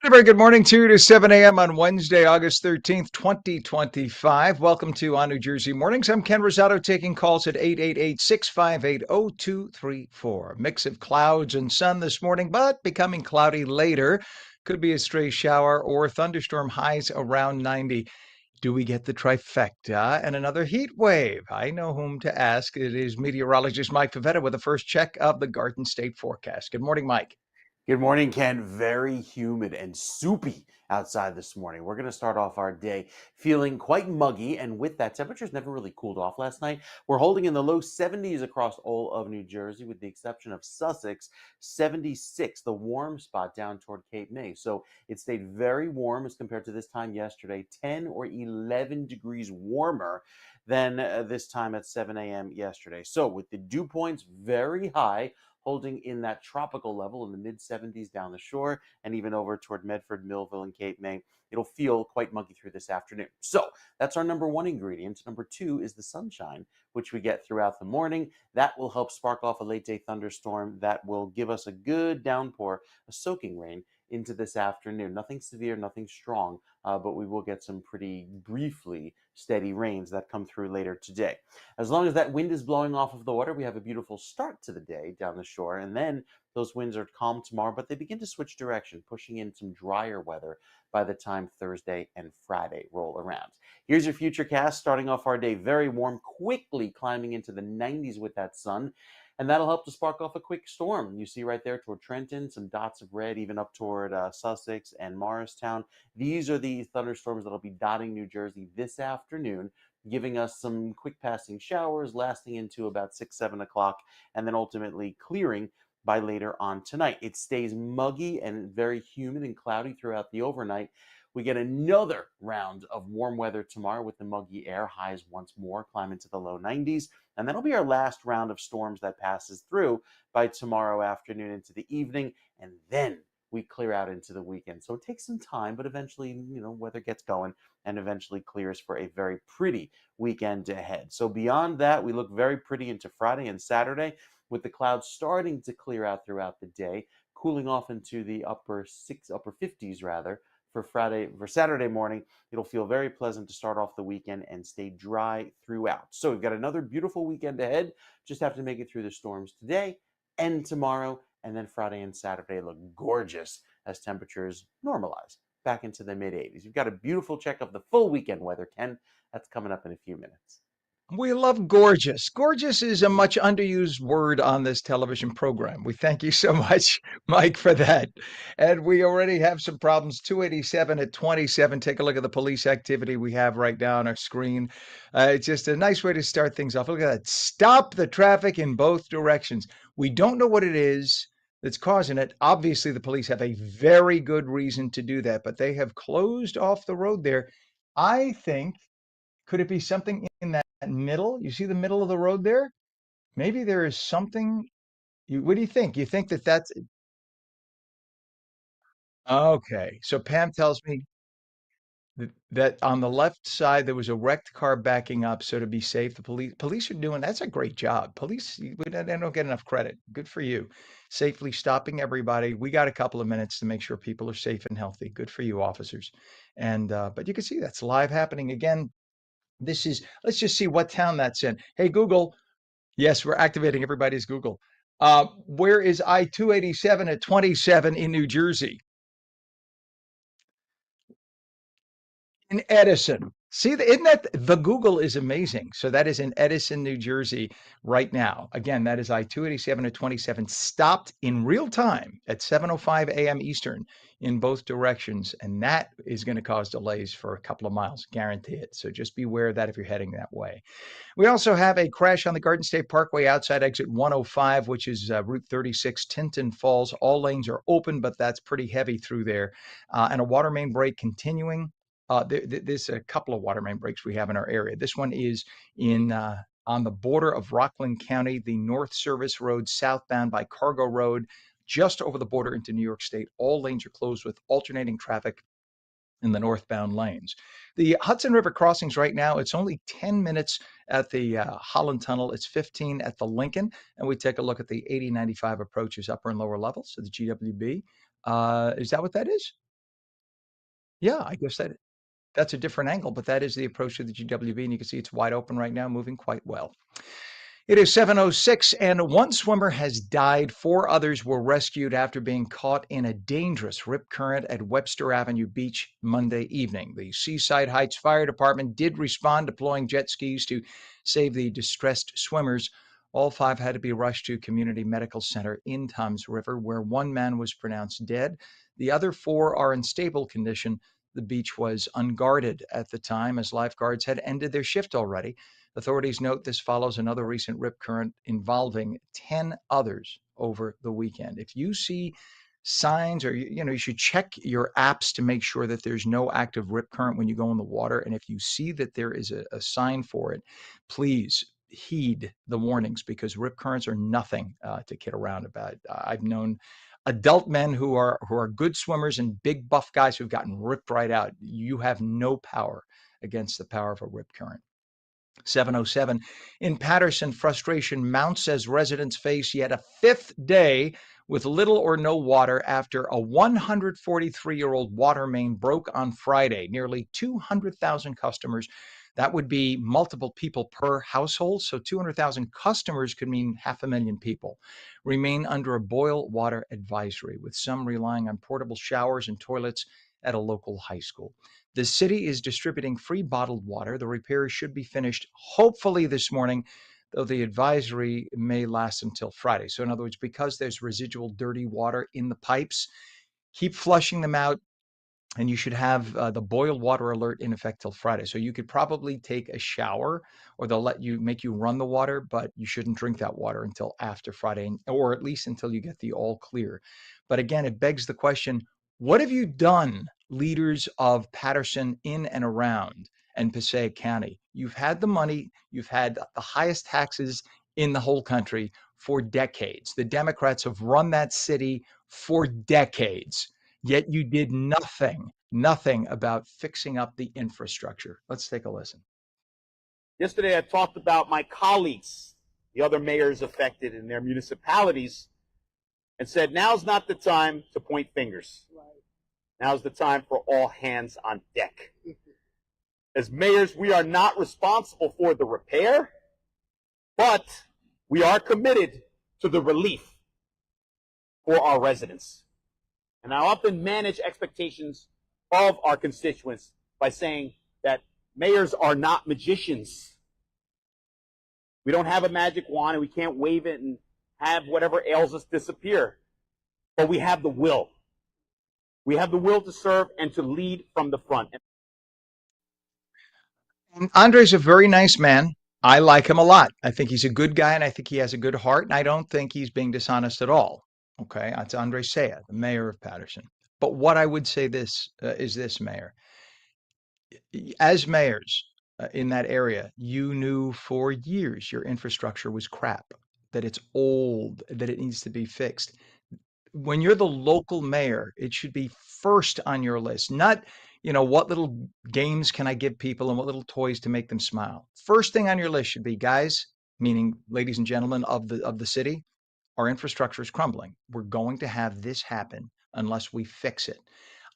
A very good morning, 2 to 7 a.m. on Wednesday, August 13th, 2025. Welcome to ONNJ Mornings. I'm Ken Rosato taking calls at 888-658-0234. Mix of clouds and sun this morning, but becoming cloudy later. Could be a stray shower or thunderstorm, highs around 90. Do we get the trifecta and another heat wave? I know whom to ask. It is meteorologist Mike Favetta with the first check of the Garden State forecast. Good morning, Mike. Good morning, Ken. Very humid and soupy outside this morning. We're going to start off our day feeling quite muggy, and with that, temperatures never really cooled off last night. We're holding in the low 70s across all of New Jersey, with the exception of Sussex, 76, the warm spot down toward Cape May. So it stayed very warm as compared to this time yesterday, 10 or 11 degrees warmer than this time at 7 a.m. yesterday. So with the dew points very high, holding in that tropical level in the mid 70s down the shore and even over toward Medford, Millville, and Cape May. It'll feel quite muggy through this afternoon. So that's our number one ingredient. Number two is the sunshine, which we get throughout the morning. That will help spark off a late day thunderstorm that will give us a good downpour, a soaking rain into this afternoon. Nothing severe, nothing strong, but we will get some pretty briefly steady rains that come through later today. As long as that wind is blowing off of the water, we have a beautiful start to the day down the shore. And then those winds are calm tomorrow, but they begin to switch direction, pushing in some drier weather by the time Thursday and Friday roll around. Here's your future cast, starting off our day very warm, quickly climbing into the 90s with that sun. And that'll help to spark off a quick storm. You see right there toward Trenton, some dots of red, even up toward Sussex and Morristown. These are the thunderstorms that'll be dotting New Jersey this afternoon, giving us some quick passing showers lasting into about 6, 7 o'clock, and then ultimately clearing by later on tonight. It stays muggy and very humid and cloudy throughout the overnight. We get another round of warm weather tomorrow with the muggy air, highs once more climb into the low 90s. And that'll be our last round of storms that passes through by tomorrow afternoon into the evening. And then we clear out into the weekend. So it takes some time, but eventually, weather gets going and eventually clears for a very pretty weekend ahead. So beyond that, we look very pretty into Friday and Saturday with the clouds starting to clear out throughout the day, cooling off into the upper 50s rather. For Saturday morning, it'll feel very pleasant to start off the weekend and stay dry throughout. So we've got another beautiful weekend ahead. Just have to make it through the storms today and tomorrow, and then Friday and Saturday look gorgeous as temperatures normalize back into the mid 80s. You've got a beautiful check of the full weekend weather, Ken. That's coming up in a few minutes. We love gorgeous. Gorgeous is a much underused word on this television program. We thank you so much, Mike, for that. And we already have some problems. 287 at 27. Take a look at the police activity we have right now on our screen. It's just a nice way to start things off. Look at that. Stop the traffic in both directions. We don't know what it is that's causing it. Obviously, the police have a very good reason to do that, but they have closed off the road there. I think could it be something in that middle? You see the middle of the road there? Maybe there is something. What do you think? You think that that's okay? So Pam tells me that on the left side there was a wrecked car backing up. So to be safe, the police are doing that's a great job. Police they don't get enough credit. Good for you, safely stopping everybody. We got a couple of minutes to make sure people are safe and healthy. Good for you, officers. And but you can see that's live happening again. This is let's just see what town that's in. Hey Google, yes, we're activating everybody's Google. Where is I-287 at 27 in New Jersey? In Edison. See, isn't that the Google is amazing. So that is in Edison, New Jersey right now. Again, that is I-287 at 27, stopped in real time at 7:05 a.m. Eastern in both directions. And that is going to cause delays for a couple of miles, guarantee it. So just be aware of that if you're heading that way. We also have a crash on the Garden State Parkway outside exit 105, which is Route 36, Tinton Falls. All lanes are open, but that's pretty heavy through there. And a water main break continuing. There's a couple of water main breaks we have in our area. This one is in on the border of Rockland County, the North Service Road southbound by Cargo Road, just over the border into New York State. All lanes are closed with alternating traffic in the northbound lanes. The Hudson River crossings right now, it's only 10 minutes at the Holland Tunnel. It's 15 at the Lincoln. And we take a look at the 8095 approaches, upper and lower levels of the GWB. Is that what that is? Yeah, I guess that's a different angle, but that is the approach to the GWB, and you can see it's wide open right now, moving quite well. It is 7:06, and one swimmer has died. Four others were rescued after being caught in a dangerous rip current at Webster Avenue Beach Monday evening. The Seaside Heights Fire Department did respond, deploying jet skis to save the distressed swimmers. All five had to be rushed to Community Medical Center in Toms River, where one man was pronounced dead. The other four are in stable condition. The beach was unguarded at the time, as lifeguards had ended their shift already. Authorities note this follows another recent rip current involving 10 others over the weekend. If you see signs, or you should check your apps to make sure that there's no active rip current when you go in the water. And if you see that there is a sign for it, please heed the warnings, because rip currents are nothing to kid around about. I've known adult men who are good swimmers and big buff guys who've gotten ripped right out. You have no power against the power of a rip current. 7:07 in Patterson, frustration mounts as residents face yet a fifth day with little or no water after a 143-year-old water main broke on Friday. Nearly 200,000 customers. That would be multiple people per household. So 200,000 customers could mean 500,000 people. Remain under a boil water advisory, with some relying on portable showers and toilets at a local high school. The city is distributing free bottled water. The repairs should be finished hopefully this morning, though the advisory may last until Friday. So, in other words, because there's residual dirty water in the pipes, keep flushing them out, and you should have the boil water alert in effect till Friday. So you could probably take a shower, or they'll make you run the water, but you shouldn't drink that water until after Friday, or at least until you get the all clear. But again, it begs the question, what have you done, leaders of Patterson in and around and Passaic County? You've had the money, you've had the highest taxes in the whole country for decades. The Democrats have run that city for decades. Yet you did nothing about fixing up the infrastructure. Let's take a listen. Yesterday, I talked about my colleagues, the other mayors affected in their municipalities, and said, now's not the time to point fingers. Now's the time for all hands on deck. As mayors, we are not responsible for the repair, but we are committed to the relief for our residents. And I often manage expectations of our constituents by saying that mayors are not magicians. We don't have a magic wand and we can't wave it and have whatever ails us disappear. But we have the will. We have the will to serve and to lead from the front. And Andre's a very nice man. I like him a lot. I think he's a good guy, and I think he has a good heart, and I don't think he's being dishonest at all. Okay, that's Andre Saya, the mayor of Patterson. But what I would say is this, Mayor. As mayors in that area, you knew for years your infrastructure was crap, that it's old, that it needs to be fixed. When you're the local mayor, it should be first on your list, not, what little games can I give people and what little toys to make them smile. First thing on your list should be, guys, meaning ladies and gentlemen of the city, our infrastructure is crumbling. We're going to have this happen unless we fix it.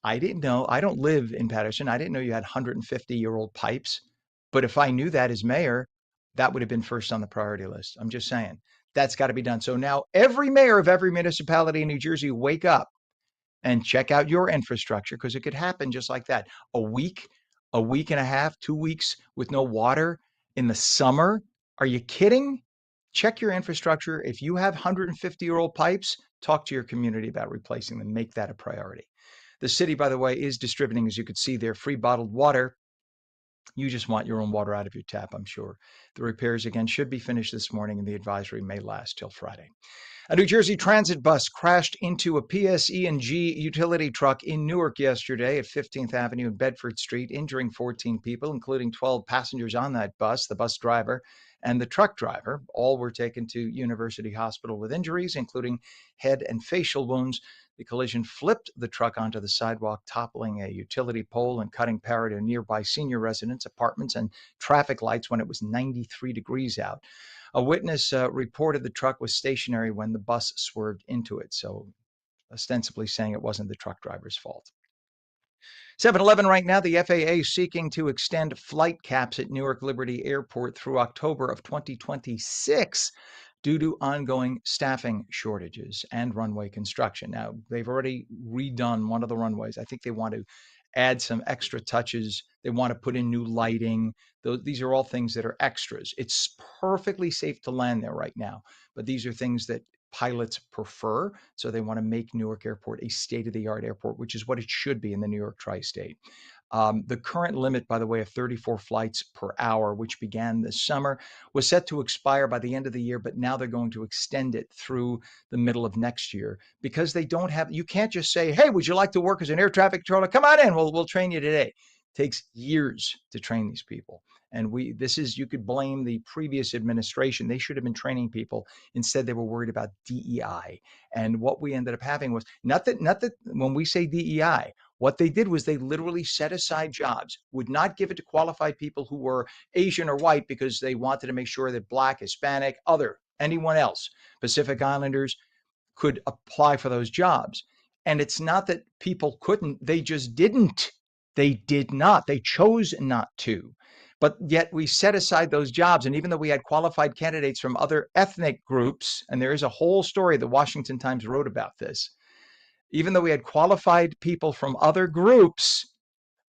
I didn't know. I don't live in Patterson. I didn't know you had 150-year-old pipes. But if I knew that as mayor, that would have been first on the priority list. I'm just saying that's got to be done. So now every mayor of every municipality in New Jersey, wake up and check out your infrastructure, because it could happen just like that. A week and a half, 2 weeks with no water in the summer. Are you kidding? Check your infrastructure. If you have 150-year-old pipes, talk to your community about replacing them. Make that a priority. The city, by the way, is distributing, as you could see there, free bottled water. You just want your own water out of your tap, I'm sure. The repairs, again, should be finished this morning, and the advisory may last till Friday. A New Jersey Transit bus crashed into a PSE&G utility truck in Newark yesterday at 15th Avenue and Bedford Street, injuring 14 people, including 12 passengers on that bus, the bus driver and the truck driver. All were taken to University Hospital with injuries, including head and facial wounds. The collision flipped the truck onto the sidewalk, toppling a utility pole and cutting power to nearby senior residents, apartments, and traffic lights when it was 93 degrees out. A witness reported the truck was stationary when the bus swerved into it, so ostensibly saying it wasn't the truck driver's fault. 7:11 right now. The FAA seeking to extend flight caps at Newark Liberty Airport through October of 2026 due to ongoing staffing shortages and runway construction. Now, they've already redone one of the runways. I think they want to add some extra touches. They want to put in new lighting. These are all things that are extras. It's perfectly safe to land there right now, but these are things that pilots prefer. So they want to make Newark Airport a state-of-the-art airport, which is what it should be in the New York tri-state. The current limit, by the way, of 34 flights per hour, which began this summer, was set to expire by the end of the year, but now they're going to extend it through the middle of next year because they don't have, you can't just say, hey, would you like to work as an air traffic controller? Come on in, we'll train you today. It takes years to train these people. And you could blame the previous administration. They should have been training people. Instead, they were worried about DEI. And what we ended up having was not that when we say DEI, what they did was they literally set aside jobs, would not give it to qualified people who were Asian or white because they wanted to make sure that Black, Hispanic, anyone else, Pacific Islanders could apply for those jobs. And it's not that people couldn't, they just didn't. They did not. They chose not to. But yet we set aside those jobs. And even though we had qualified candidates from other ethnic groups, and there is a whole story the Washington Times wrote about this, even though we had qualified people from other groups,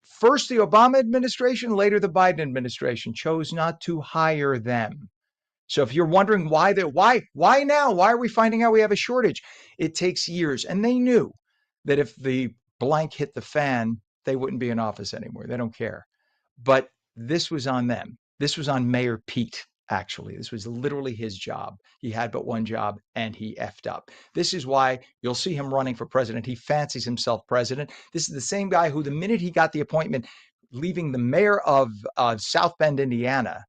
first the Obama administration, later the Biden administration chose not to hire them. So if you're wondering why now? Why are we finding out we have a shortage? It takes years. And they knew that if the blank hit the fan, they wouldn't be in office anymore. They don't care. But this was on them. This was on Mayor Pete, actually. This was literally his job. He had but one job and he effed up. This is why you'll see him running for president. He fancies himself president. This is the same guy who, the minute he got the appointment, leaving the mayor of South Bend, Indiana,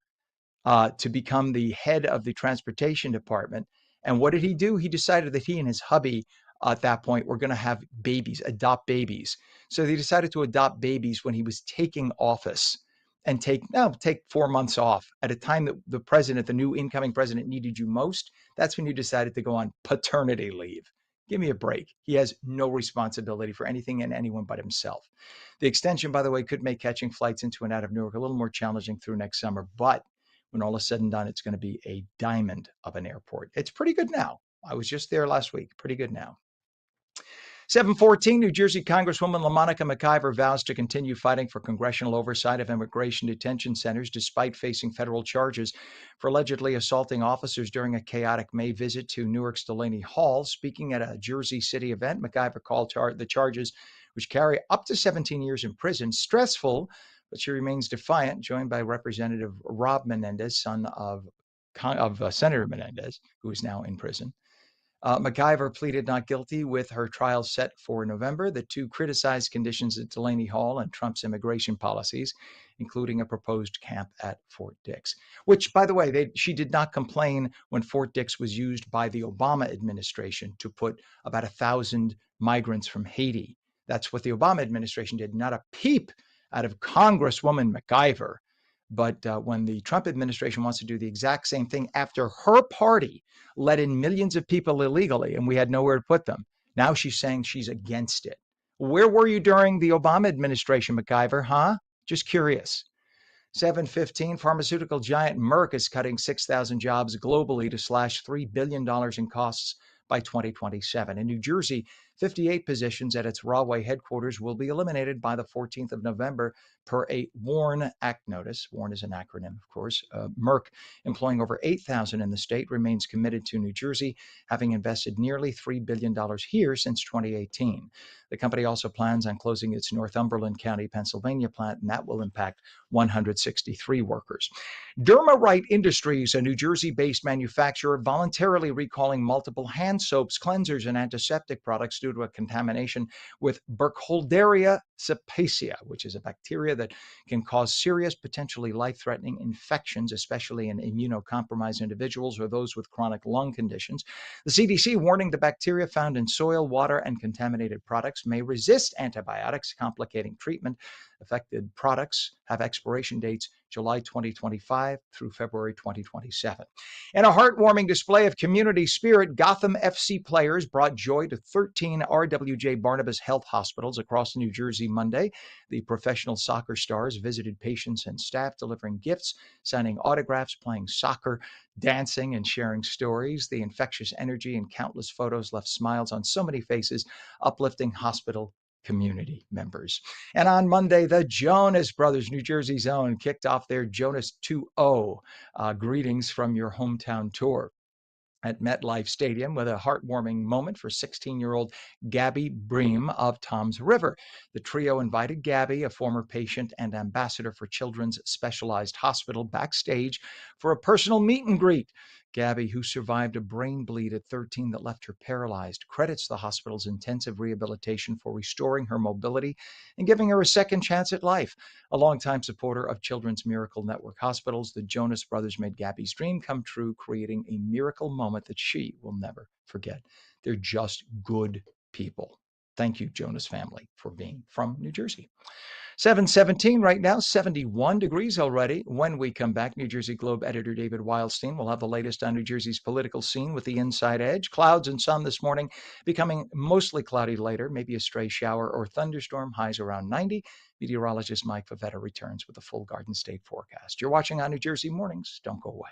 to become the head of the transportation department. And what did he do? He decided that he and his hubby at that point were going to have babies, adopt babies. So they decided to adopt babies when he was taking office and take 4 months off at a time that the new incoming president needed you most. That's when you decided to go on paternity leave. Give me a break. He has no responsibility for anything and anyone but himself. The extension, by the way, could make catching flights into and out of Newark a little more challenging through next summer, but when all is said and done, it's going to be a diamond of an airport. It's pretty good now. I was just there last week. Pretty good now. 7:14, New Jersey Congresswoman LaMonica McIver vows to continue fighting for congressional oversight of immigration detention centers despite facing federal charges for allegedly assaulting officers during a chaotic May visit to Newark's Delaney Hall. Speaking at a Jersey City event, McIver called the charges, which carry up to 17 years in prison, stressful, but she remains defiant, joined by Representative Rob Menendez, son of Senator Menendez, who is now in prison. McIver pleaded not guilty with her trial set for November. The two criticized conditions at Delaney Hall and Trump's immigration policies, including a proposed camp at Fort Dix, which, by the way, she did not complain when Fort Dix was used by the Obama administration to put about 1,000 migrants from Haiti. That's what the Obama administration did, not a peep out of Congresswoman McIver. But when the Trump administration wants to do the exact same thing after her party let in millions of people illegally and we had nowhere to put them, now she's saying she's against it. Where were you during the Obama administration, McIver, huh? Just curious. 7:15, pharmaceutical giant Merck is cutting 6,000 jobs globally to slash $3 billion in costs by 2027. In New Jersey, 58 positions at its Rahway headquarters will be eliminated by the 14th of November per a WARN Act notice. WARN is an acronym, of course. Merck, employing over 8,000 in the state, remains committed to New Jersey, having invested nearly $3 billion here since 2018. The company also plans on closing its Northumberland County, Pennsylvania plant, and that will impact 163 workers. Dermarite Industries, a New Jersey-based manufacturer, voluntarily recalling multiple hand soaps, cleansers, and antiseptic products due to a contamination with Burkholderia cepacia, which is a bacteria that can cause serious, potentially life-threatening infections, especially in immunocompromised individuals or those with chronic lung conditions. The CDC warning the bacteria found in soil, water, and contaminated products may resist antibiotics, complicating treatment. Affected products have expiration dates July 2025 through February 2027. In a heartwarming display of community spirit, Gotham FC players brought joy to 13 RWJ Barnabas Health hospitals across the New Jersey Monday. The professional soccer stars visited patients and staff, delivering gifts, signing autographs, playing soccer, dancing, and sharing stories. The infectious energy and countless photos left smiles on so many faces, uplifting hospital community members. And on Monday, the Jonas Brothers, New Jersey's own, kicked off their Jonas 2.0 greetings from your hometown tour at MetLife Stadium with a heartwarming moment for 16-year-old Gabby Bream of Toms River. The trio invited Gabby, a former patient and ambassador for Children's Specialized Hospital, backstage for a personal meet and greet. Gabby, who survived a brain bleed at 13 that left her paralyzed, credits the hospital's intensive rehabilitation for restoring her mobility and giving her a second chance at life. A longtime supporter of Children's Miracle Network hospitals, the Jonas Brothers made Gabby's dream come true, creating a miracle moment that she will never forget. They're just good people. Thank you, Jonas family, for being from New Jersey. 7:17 right now, 71 degrees already. When we come back, New Jersey Globe editor David Wildstein will have the latest on New Jersey's political scene with the inside edge. Clouds and sun this morning, becoming mostly cloudy later, maybe a stray shower or thunderstorm, highs around 90. Meteorologist Mike Favetta returns with a full Garden State forecast. You're watching on ONNJ Mornings. Don't go away.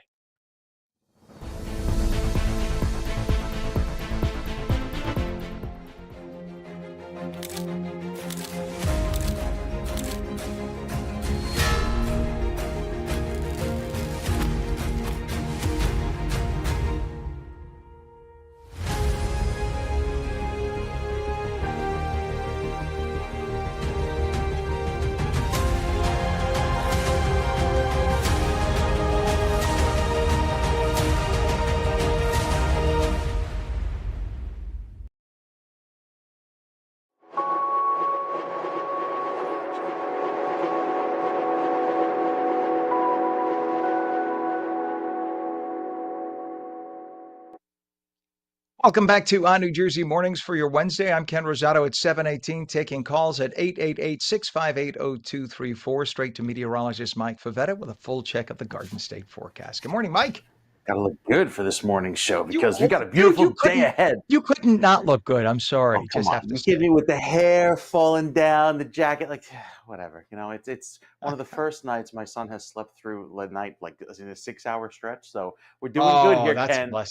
Welcome back to ONNJ Mornings for your Wednesday. I'm Ken Rosato at 7:18, taking calls at 888-658-0234, straight to meteorologist Mike Favetta with a full check of the Garden State forecast. Good morning, Mike. Got to look good for this morning's show because we got a beautiful day ahead. You couldn't not look good. I'm sorry. Oh, come on. You kidding me? With the hair falling down, the jacket, like whatever. You know, it's one of the first nights my son has slept through the night, like in a 6-hour stretch. So we're doing good here, that's Ken. A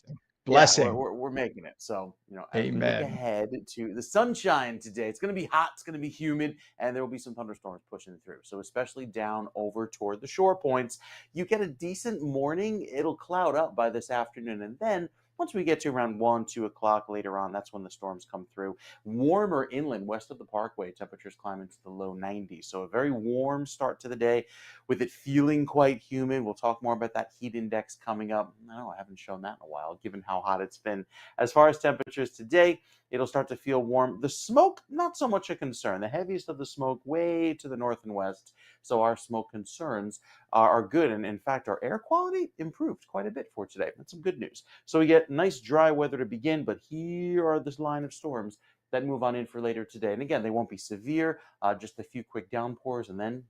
blessing. Yeah, we're making it. So, as we look Amen. ahead to the sunshine today, it's going to be hot, it's going to be humid, and there will be some thunderstorms pushing through. So especially down over toward the shore points, you get a decent morning. It'll cloud up by this afternoon, and then once we get to around 1, 2 o'clock later on, that's when the storms come through. Warmer inland west of the Parkway, temperatures climb into the low 90s. So a very warm start to the day with it feeling quite humid. We'll talk more about that heat index coming up. No, I haven't shown that in a while, given how hot it's been. As far as temperatures today, it'll start to feel warm. The smoke, not so much a concern. The heaviest of the smoke way to the north and west. So our smoke concerns are good. And in fact, our air quality improved quite a bit for today. That's some good news. So we get nice dry weather to begin, but here are this line of storms that move on in for later today. And again, they won't be severe, just a few quick downpours, and then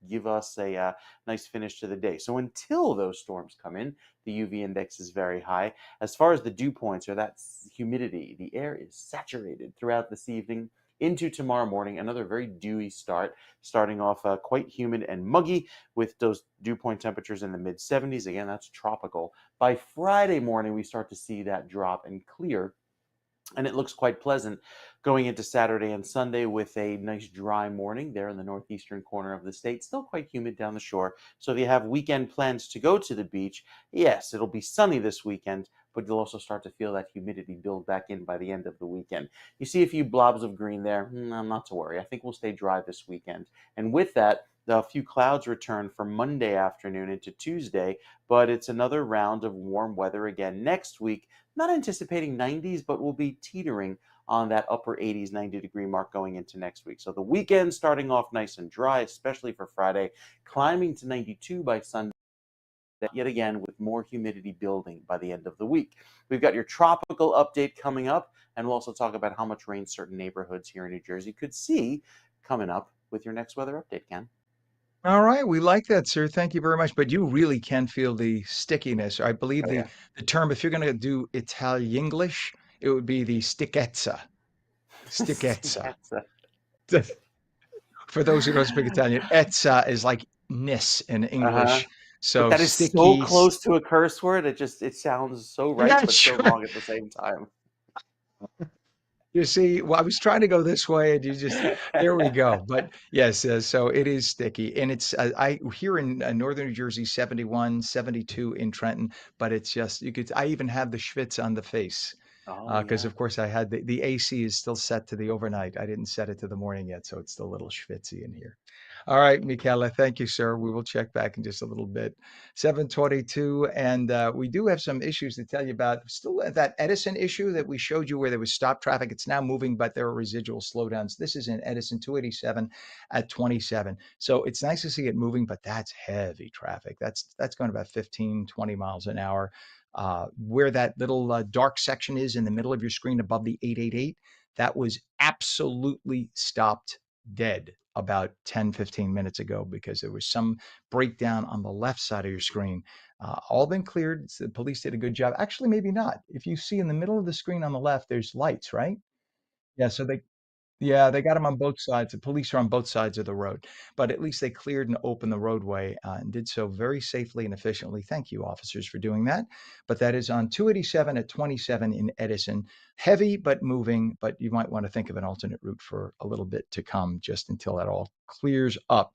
give us a nice finish to the day. So until those storms come in, the UV index is very high. As far as the dew points or that humidity, the air is saturated throughout this evening into tomorrow morning. Another very dewy start, starting off quite humid and muggy with those dew point temperatures in the mid 70s. Again, that's tropical. By Friday morning, we start to see that drop and clear. And it looks quite pleasant going into Saturday and Sunday with a nice dry morning there in the northeastern corner of the state. Still quite humid down the shore. So if you have weekend plans to go to the beach, yes, it'll be sunny this weekend, but you'll also start to feel that humidity build back in by the end of the weekend. You see a few blobs of green there. Not to worry. I think we'll stay dry this weekend. And with that, a few clouds return for Monday afternoon into Tuesday, but it's another round of warm weather again next week. Not anticipating 90s, but we'll be teetering on that upper 80s, 90-degree mark going into next week. So the weekend starting off nice and dry, especially for Friday, climbing to 92 by Sunday, yet again with more humidity building by the end of the week. We've got your tropical update coming up, and we'll also talk about how much rain certain neighborhoods here in New Jersey could see coming up with your next weather update, Ken. All right, we like that, sir. Thank you very much. But you really can feel the stickiness. I believe the term, if you're going to do Italianglish, it would be the sticchezza. Sticchezza. For those who don't speak Italian, ezza is like "nis" in Uh-huh. English. But So that is so sticky. close to a curse word. It sounds so right, Yeah, but so sure. wrong at the same time. You see, well, I was trying to go this way, and you just there we go. But yes, so it is sticky, and it's I here in northern New Jersey, 71, 72 in Trenton, but it's just you could. I even have the schwitz on the face Oh because, yeah. of course, I had the AC is still set to the overnight. I didn't set it to the morning yet, so it's still a little schwitzy in here. All right, Michela, thank you, sir. We will check back in just a little bit. 7:22, and we do have some issues to tell you about. Still that Edison issue that we showed you where there was stop traffic. It's now moving, but there are residual slowdowns. This is in Edison 287 at 27. So it's nice to see it moving, but that's heavy traffic. That's going about 15, 20 miles an hour. Where that little dark section is in the middle of your screen above the 888, that was absolutely stopped dead about 10, 15 minutes ago because there was some breakdown on the left side of your screen. All been cleared. The police did a good job. Actually, maybe not. If you see in the middle of the screen on the left, there's lights, right? Yeah, so they got them on both sides. The police are on both sides of the road, but at least they cleared and opened the roadway and did so very safely and efficiently. Thank you, officers, for doing that. But that is on 287 at 27 in Edison. Heavy but moving, but you might want to think of an alternate route for a little bit to come just until that all clears up.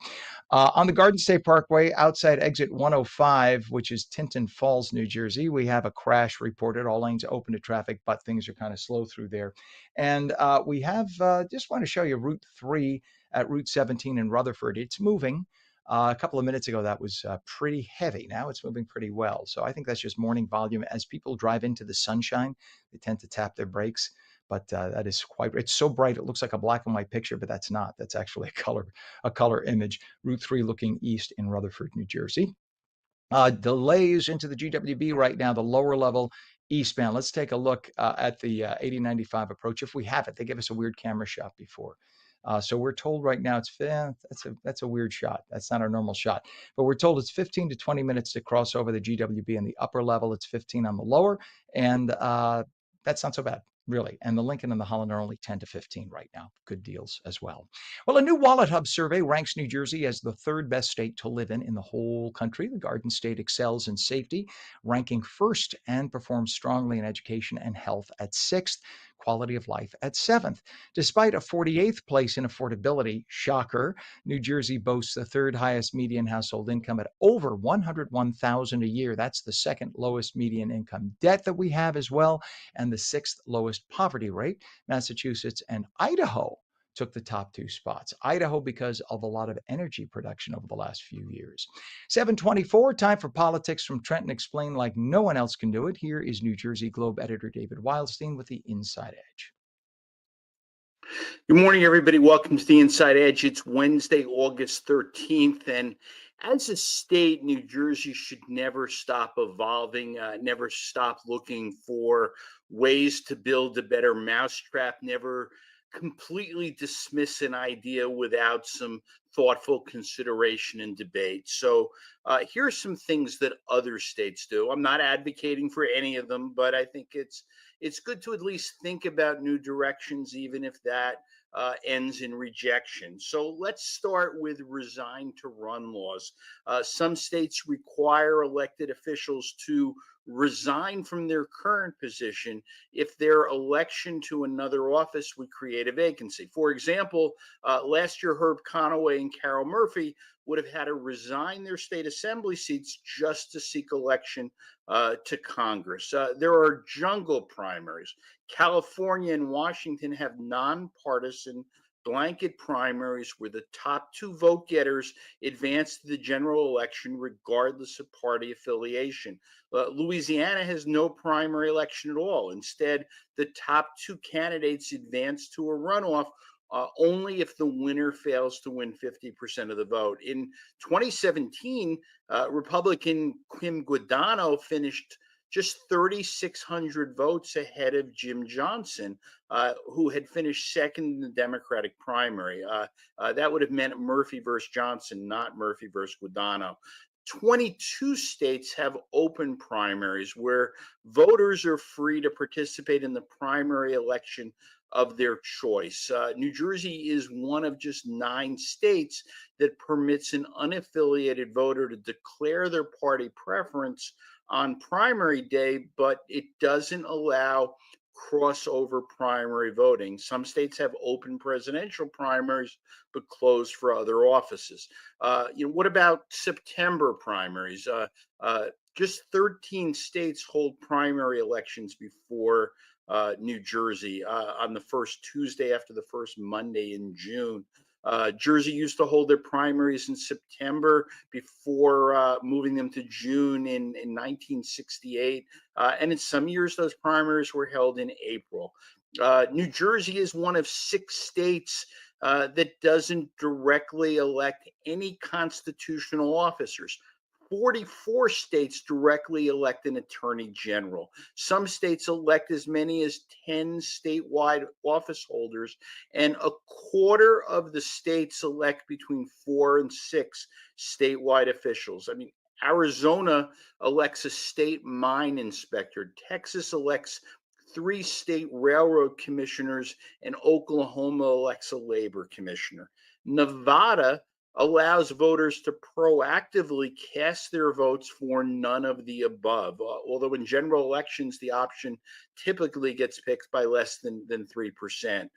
On the Garden State Parkway, outside exit 105, which is Tinton Falls, New Jersey, we have a crash reported. All lanes open to traffic, but things are kind of slow through there. And we have just want to show you Route 3 at Route 17 in Rutherford. It's moving. A couple of minutes ago, that was pretty heavy. Now it's moving pretty well. So I think that's just morning volume. As people drive into the sunshine, they tend to tap their brakes. But that is it's so bright, it looks like a black and white picture, but that's not. That's actually a color image. Route 3 looking east in Rutherford, New Jersey. Delays into the GWB right now, the lower level eastbound. Let's take a look at the 8095 approach. If we have it, they give us a weird camera shot before. So we're told right now that's a weird shot. That's not our normal shot. But we're told it's 15 to 20 minutes to cross over the GWB on the upper level. It's 15 on the lower, and that's not so bad, really. And the Lincoln and the Holland are only 10 to 15 right now. Good deals as well. Well, a new Wallet Hub survey ranks New Jersey as the third best state to live in the whole country. The Garden State excels in safety, ranking first, and performs strongly in education and health at sixth, quality of life at seventh. Despite a 48th place in affordability, shocker, New Jersey boasts the third highest median household income at over $101,000 a year. That's the second lowest median income debt that we have as well, and the sixth lowest poverty rate. Massachusetts and Idaho took the top two spots. Idaho because of a lot of energy production over the last few years. 724, time for politics from Trenton explained like no one else can do it. Here is New Jersey Globe editor David Wildstein with the Inside Edge. Good morning, everybody. Welcome to the Inside Edge. It's Wednesday, August 13th. And as a state, New Jersey should never stop evolving, never stop looking for ways to build a better mousetrap, never completely dismiss an idea without some thoughtful consideration and debate. So here are some things that other states do. I'm not advocating for any of them, but I think it's good to at least think about new directions, even if that ends in rejection. So let's start with resign to run laws. Some states require elected officials to resign from their current position if their election to another office would create a vacancy. For example, last year, Herb Conaway and Carol Murphy would have had to resign their state assembly seats just to seek election to Congress. There are jungle primaries. California and Washington have nonpartisan blanket primaries where the top two vote getters advance to the general election regardless of party affiliation. Louisiana has no primary election at all. Instead, the top two candidates advance to a runoff only if the winner fails to win 50% of the vote. In 2017, Republican Kim Guadagno finished just 3,600 votes ahead of Jim Johnson, who had finished second in the Democratic primary. That would have meant Murphy versus Johnson, not Murphy versus Guadagno. 22 states have open primaries where voters are free to participate in the primary election of their choice. New Jersey is one of just 9 states that permits an unaffiliated voter to declare their party preference on primary day, but it doesn't allow crossover primary voting. Some states have open presidential primaries, but closed for other offices. What about September primaries? Just 13 states hold primary elections before New Jersey on the first Tuesday after the first Monday in June. Jersey used to hold their primaries in September before moving them to June in 1968. And in some years, those primaries were held in April. New Jersey is one of 6 states that doesn't directly elect any constitutional officers. 44 states directly elect an attorney general. Some states elect as many as 10 statewide office holders, and a quarter of the states elect between 4 and 6 statewide officials. I mean, Arizona elects a state mine inspector. Texas elects 3 state railroad commissioners, and Oklahoma elects a labor commissioner. Nevada allows voters to proactively cast their votes for none of the above. Although in general elections, the option typically gets picked by less than 3%.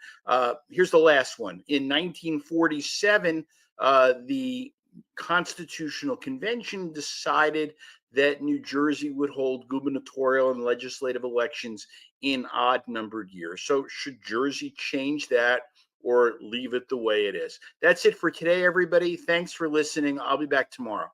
Here's the last one. In 1947, the Constitutional Convention decided that New Jersey would hold gubernatorial and legislative elections in odd numbered years. So should Jersey change that or leave it the way it is? That's it for today, everybody. Thanks for listening. I'll be back tomorrow.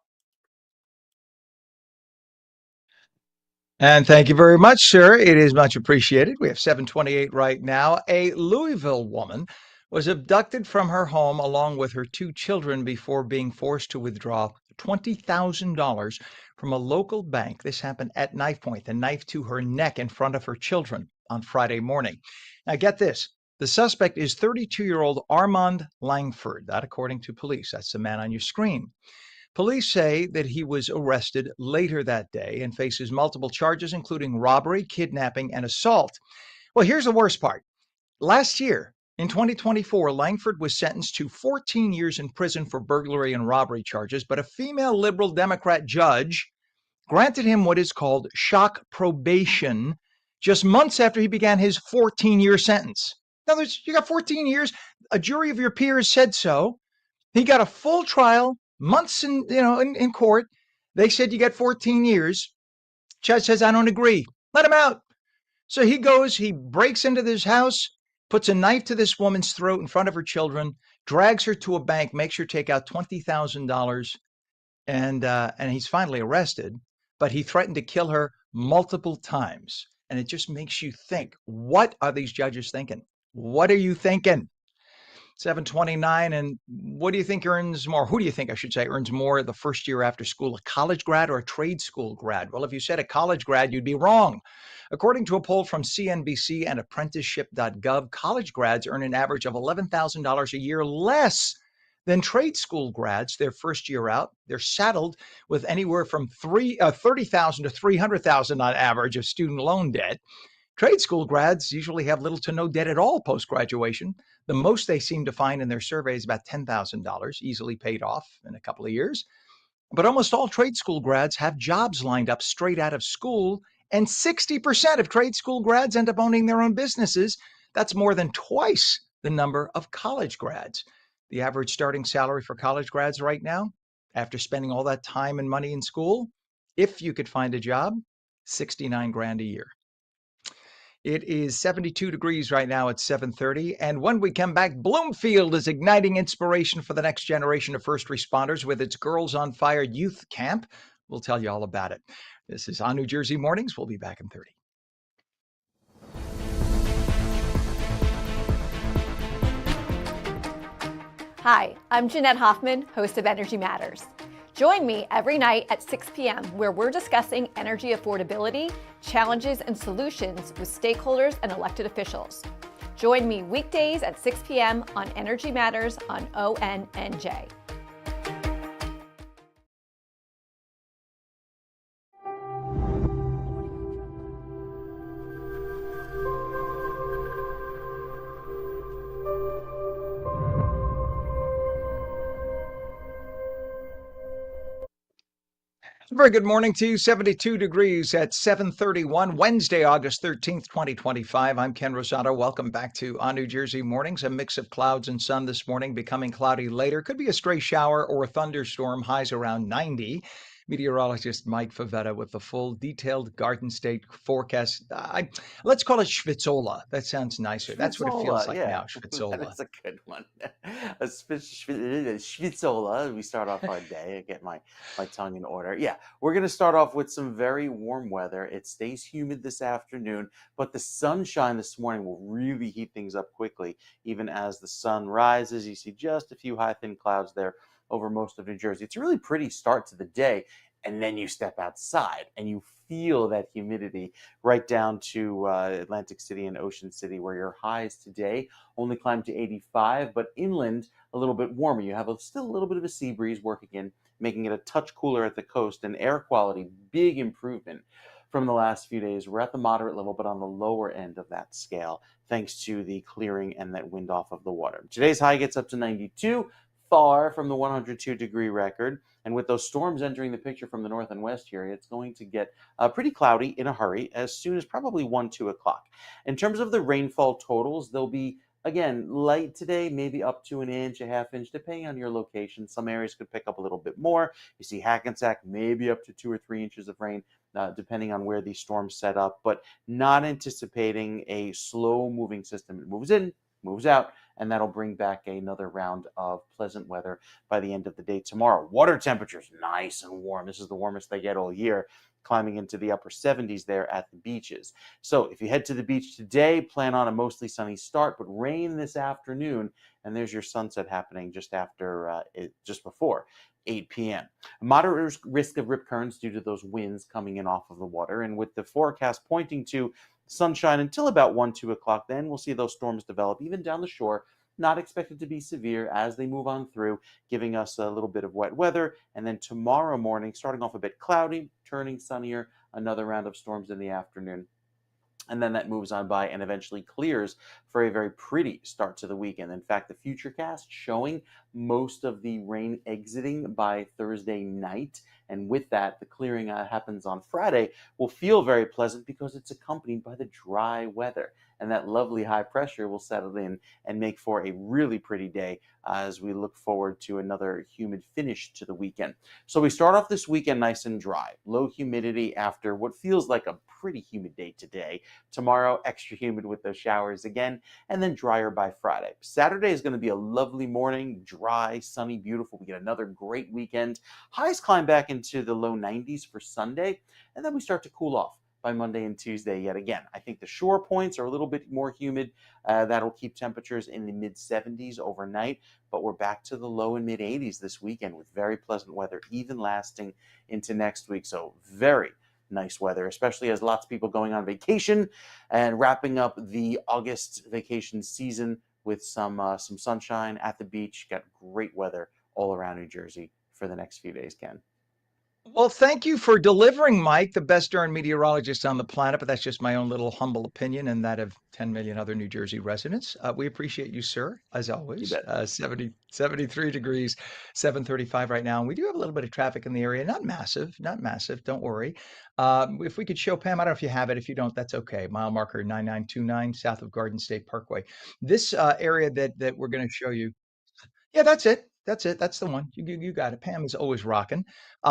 And thank you very much, sir. It is much appreciated. We have 728 right now. A Louisville woman was abducted from her home along with her 2 children before being forced to withdraw $20,000 from a local bank. This happened at knife point, the knife to her neck in front of her children on Friday morning. Now, get this. The suspect is 32-year-old Armand Langford. That, according to police. That's the man on your screen. Police say that he was arrested later that day and faces multiple charges, including robbery, kidnapping, and assault. Well, here's the worst part. Last year, in 2024, Langford was sentenced to 14 years in prison for burglary and robbery charges, but a female liberal Democrat judge granted him what is called shock probation just months after he began his 14-year sentence. In other words, you got 14 years. A jury of your peers said so. He got a full trial, months in court. They said you get 14 years. Judge says, I don't agree. Let him out. So he goes, he breaks into this house, puts a knife to this woman's throat in front of her children, drags her to a bank, makes her take out $20,000, and he's finally arrested. But he threatened to kill her multiple times. And it just makes you think, what are these judges thinking? What are you thinking? 729. And what do you think earns more? Who do you think, I should say, earns more the first year after school, a college grad or a trade school grad? Well, if you said a college grad, you'd be wrong. According to a poll from CNBC and apprenticeship.gov, college grads earn an average of $11,000 a year less than trade school grads their first year out. They're saddled with anywhere from $30,000 to $300,000 on average of student loan debt. Trade school grads usually have little to no debt at all post-graduation. The most they seem to find in their survey is about $10,000, easily paid off in a couple of years. But almost all trade school grads have jobs lined up straight out of school, and 60% of trade school grads end up owning their own businesses. That's more than twice the number of college grads. The average starting salary for college grads right now, after spending all that time and money in school, if you could find a job, $69,000 a year. It is 72 degrees right now at 7:30. And when we come back, Bloomfield is igniting inspiration for the next generation of first responders with its Girls on Fire youth camp. We'll tell you all about it. This is ONNJ Mornings. We'll be back in 30. Hi, I'm Jeanette Hoffman, host of Energy Matters. Join me every night at 6 p.m. where we're discussing energy affordability, challenges, and solutions with stakeholders and elected officials. Join me weekdays at 6 p.m. on Energy Matters on ONNJ. Very good morning to you. 72 degrees at 7:31, Wednesday, August 13th, 2025. I'm Ken Rosato. Welcome back to On New Jersey Mornings. A mix of clouds and sun this morning, becoming cloudy later. Could be a stray shower or a thunderstorm, highs around 90. Meteorologist Mike Favetta with the full detailed Garden State forecast. Let's call it Schwitzola. That sounds nicer. That's what it feels Schwitzola, like yeah, now, that Schwitzola. is a good one. Schwitzola. We start off our day. I get my tongue in order. Yeah, we're gonna start off with some very warm weather. It stays humid this afternoon, but the sunshine this morning will really heat things up quickly. Even as the sun rises, you see just a few high thin clouds there over most of New Jersey. It's a really pretty start to the day, and then you step outside and you feel that humidity right down to Atlantic City and Ocean City, where your highs today only climb to 85, but inland a little bit warmer. You have still a little bit of a sea breeze working in, making it a touch cooler at the coast, and air quality, big improvement from the last few days. We're at the moderate level, but on the lower end of that scale, thanks to the clearing and that wind off of the water. Today's high gets up to 92, far from the 102-degree record. And with those storms entering the picture from the north and west here, it's going to get pretty cloudy in a hurry as soon as probably 1, 2 o'clock. In terms of the rainfall totals, they'll be, again, light today, maybe up to an inch, a half inch, depending on your location. Some areas could pick up a little bit more. You see Hackensack, maybe up to 2 or 3 inches of rain, depending on where these storms set up, but not anticipating a slow moving system. It moves in, moves out, and that'll bring back another round of pleasant weather by the end of the day tomorrow. Water temperatures nice and warm. This is the warmest they get all year, climbing into the upper 70s there at the beaches. So if you head to the beach today, plan on a mostly sunny start, but rain this afternoon, and there's your sunset happening just after, just before 8 p.m. Moderate risk of rip currents due to those winds coming in off of the water, and with the forecast pointing to sunshine until about 1, 2 o'clock, then we'll see those storms develop even down the shore. Not expected to be severe as they move on through, giving us a little bit of wet weather. And then tomorrow morning, starting off a bit cloudy, turning sunnier, another round of storms in the afternoon. And then that moves on by and eventually clears for a very pretty start to the weekend. In fact, the futurecast showing most of the rain exiting by Thursday night. And with that, the clearing happens on Friday will feel very pleasant because it's accompanied by the dry weather. And that lovely high pressure will settle in and make for a really pretty day as we look forward to another humid finish to the weekend. So we start off this weekend nice and dry, low humidity after what feels like a pretty humid day today. Tomorrow, extra humid with those showers again, and then drier by Friday. Saturday is going to be a lovely morning, dry, sunny, beautiful. We get another great weekend. Highs climb back into the low 90s for Sunday, and then we start to cool off by Monday and Tuesday yet again. I think the shore points are a little bit more humid. That'll keep temperatures in the mid 70s overnight, but we're back to the low and mid 80s this weekend with very pleasant weather, even lasting into next week. So very nice weather, especially as lots of people going on vacation and wrapping up the August vacation season with some sunshine at the beach. Got great weather all around New Jersey for the next few days, Ken. Well, thank you for delivering, Mike, the best darn meteorologist on the planet, but that's just my own little humble opinion and that of 10 million other New Jersey residents. We appreciate you, sir, as You always. bet. 73 degrees, 7:35 right now. And we do have a little bit of traffic in the area. Not massive, not massive. Don't worry. If we could show Pam, I don't know if you have it. If you don't, that's okay. Mile marker 9929 south of Garden State Parkway. This area that we're going to show you. Yeah, that's it. That's it. That's the one. You got it. Pam is always rocking.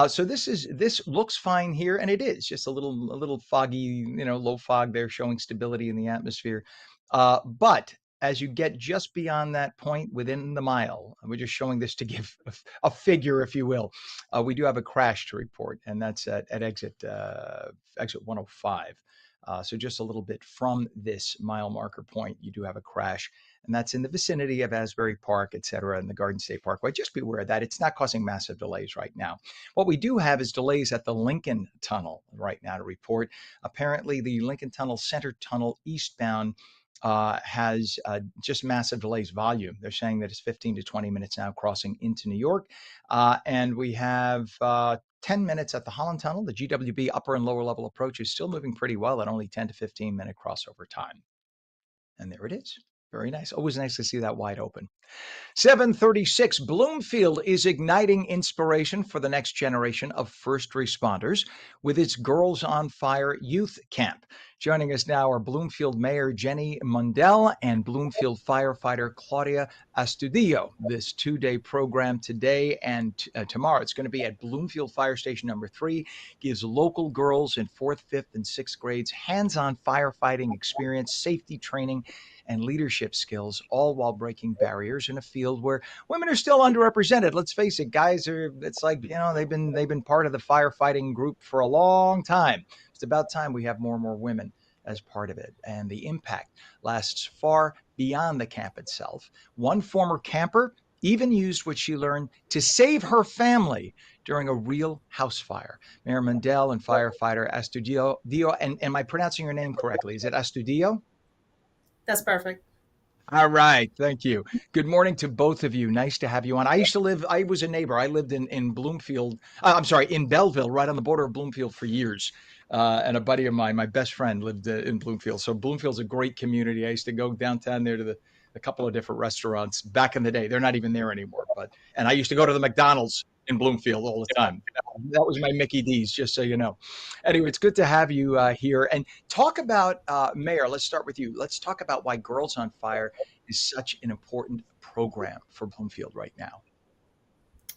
So this looks fine here, and it is just a little foggy, low fog there, showing stability in the atmosphere. But as you get just beyond that point within the mile, we're just showing this to give a figure, if you will. We do have a crash to report, and that's at exit 105. So just a little bit from this mile marker point, you do have a crash, and that's in the vicinity of Asbury Park, et cetera, and the Garden State Parkway. Just be aware of that. It's not causing massive delays right now. What we do have is delays at the Lincoln Tunnel right now to report. Apparently, the Lincoln Tunnel Center Tunnel eastbound has just massive delays volume. They're saying that it's 15 to 20 minutes now crossing into New York. And we have 10 minutes at the Holland Tunnel. The GWB upper and lower level approach is still moving pretty well at only 10 to 15 minute crossover time. And there it is. Very nice. Always nice to see that wide open. 736, Bloomfield is igniting inspiration for the next generation of first responders with its Girls on Fire Youth Camp. Joining us now are Bloomfield Mayor Jenny Mundell and Bloomfield firefighter Claudia Astudillo. This 2-day program today and tomorrow, it's going to be at Bloomfield Fire Station number 3, gives local girls in 4th, 5th, and 6th grades hands-on firefighting experience, safety training, and leadership skills, all while breaking barriers in a field where women are still underrepresented. Let's face it, guys it's like, they've been part of the firefighting group for a long time. It's about time we have more and more women as part of it. And the impact lasts far beyond the camp itself. One former camper even used what she learned to save her family during a real house fire. Mayor Mundell and firefighter Astudillo, and am I pronouncing your name correctly? Is it Astudillo? That's perfect. All right. Thank you. Good morning to both of you. Nice to have you on. I was a neighbor. I lived in Bloomfield. In Belleville, right on the border of Bloomfield for years. And a buddy of mine, my best friend, lived in Bloomfield. So Bloomfield's a great community. I used to go downtown there to a couple of different restaurants back in the day. They're not even there anymore. And I used to go to the McDonald's in Bloomfield all the time. That was my Mickey D's, just so you know. Anyway, it's good to have you here. And talk about, Mayor, let's start with you. Let's talk about why Girls on Fire is such an important program for Bloomfield right now.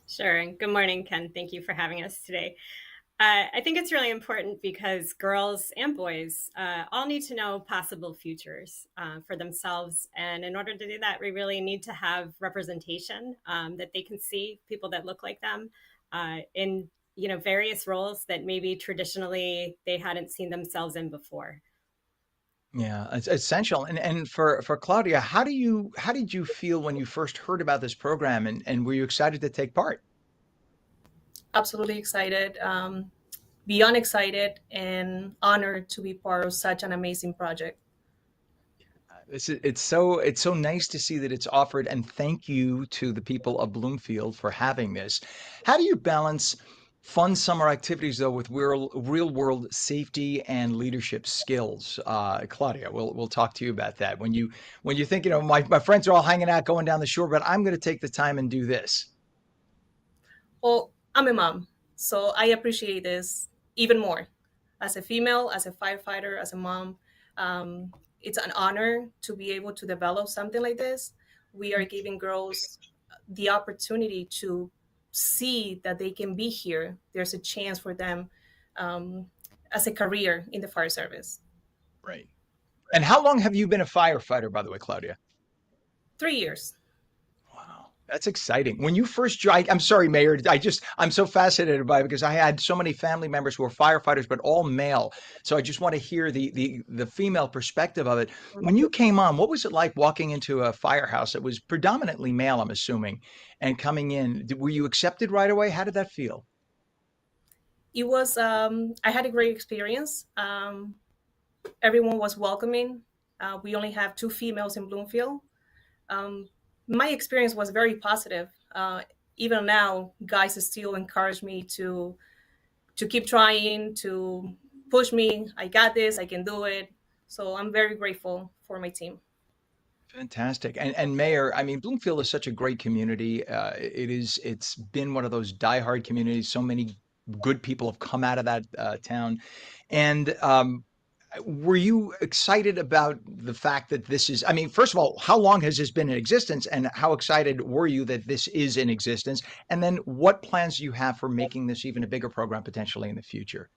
Sure. And good morning, Ken. Thank you for having us today. I think it's really important because girls and boys all need to know possible futures for themselves. And in order to do that, we really need to have representation that they can see people that look like them in various roles that maybe traditionally they hadn't seen themselves in before. Yeah, it's essential. And for Claudia, how did you feel when you first heard about this program, and were you excited to take part? Absolutely excited, beyond excited and honored to be part of such an amazing project. It's so nice to see that it's offered, and thank you to the people of Bloomfield for having this. How do you balance fun summer activities though with real world safety and leadership skills? Claudia, we'll talk to you about that. When you think, my friends are all hanging out going down the shore, but I'm going to take the time and do this. Well, I'm a mom, so I appreciate this even more. As a female, as a firefighter, as a mom, it's an honor to be able to develop something like this. We are giving girls the opportunity to see that they can be here. There's a chance for them as a career in the fire service. Right. And how long have you been a firefighter, by the way, Claudia? 3 years. Wow, that's exciting. When you first joined, I'm sorry, Mayor, I'm so fascinated by it because I had so many family members who were firefighters, but all male. So I just want to hear the female perspective of it. When you came on, what was it like walking into a firehouse that was predominantly male, I'm assuming, and coming in? Were you accepted right away? How did that feel? It was, I had a great experience. Everyone was welcoming. We only have 2 females in Bloomfield. My experience was very positive. Even now, guys still encourage me to keep trying, to push me. I got this, I can do it. So I'm very grateful for my team. Fantastic. And Mayor, I mean, Bloomfield is such a great community. It's been one of those diehard communities. So many good people have come out of that town. And were you excited about the fact that this is, I mean, first of all, how long has this been in existence, and how excited were you that this is in existence? And then what plans do you have for making this even a bigger program potentially in the future?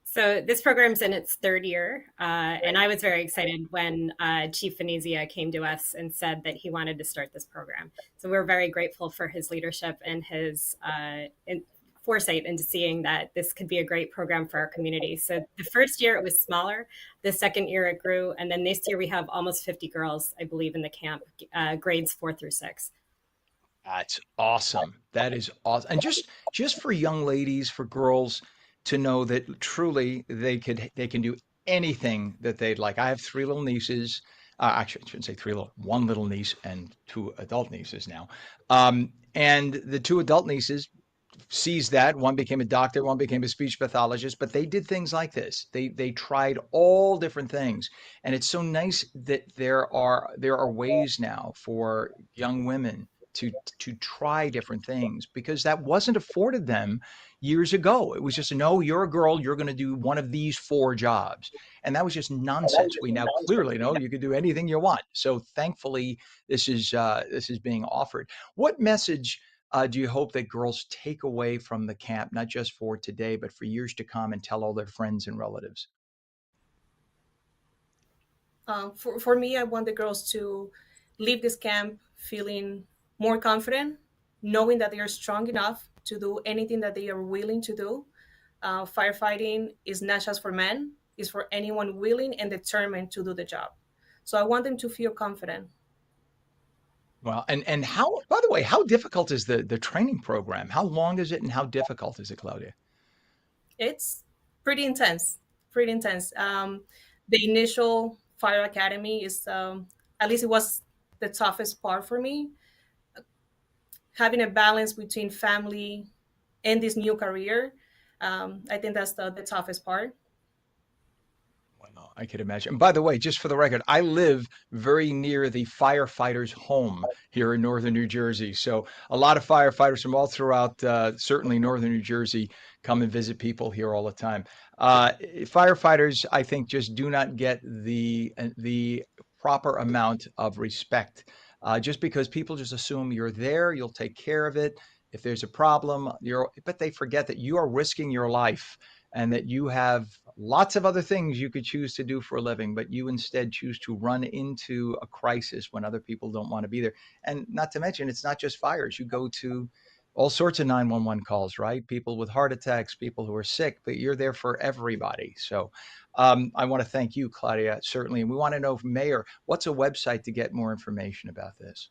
So this program's in its 3rd year, and I was very excited when Chief Venezia came to us and said that he wanted to start this program. So we're very grateful for his leadership and his foresight into seeing that this could be a great program for our community. So the first year it was smaller, the 2nd year it grew, and then this year we have almost 50 girls, I believe, in the camp, grades 4 through 6. That's awesome. That is awesome. And just for young ladies, for girls to know that truly they can do anything that they'd like. I have 3 little nieces. Actually, I shouldn't say 3 little, 1 little niece and 2 adult nieces now. And the 2 adult nieces seized that. One became a doctor, one became a speech pathologist, but they did things like this. They tried all different things, and it's so nice that there are ways now for young women to try different things because that wasn't afforded them years ago. It was just no, you're a girl, you're going to do one of these four jobs, and that was just nonsense. We now clearly know you can do anything you want. So thankfully, this is being offered. What message do you hope that girls take away from the camp, not just for today, but for years to come, and tell all their friends and relatives? For me, I want the girls to leave this camp feeling more confident, knowing that they are strong enough to do anything that they are willing to do. Firefighting is not just for men, it's for anyone willing and determined to do the job. So I want them to feel confident. Well, and how, by the way, how difficult is the training program? How long is it and how difficult is it, Claudia? It's pretty intense, pretty intense. The initial fire academy is, at least it was the toughest part for me. Having a balance between family and this new career, I think that's the toughest part. Well, I could imagine. And by the way, just for the record, I live very near the firefighters' home here in northern New Jersey. So a lot of firefighters from all throughout, certainly northern New Jersey, come and visit people here all the time. Firefighters, I think, just do not get the proper amount of respect. Just because people just assume you're there, you'll take care of it. If there's a problem, but they forget that you are risking your life and that you have lots of other things you could choose to do for a living, but you instead choose to run into a crisis when other people don't want to be there. And not to mention, it's not just fires. You go to all sorts of 911 calls, right? People with heart attacks, people who are sick, but you're there for everybody. So I want to thank you, Claudia, certainly. And we want to know, Mayor, what's a website to get more information about this?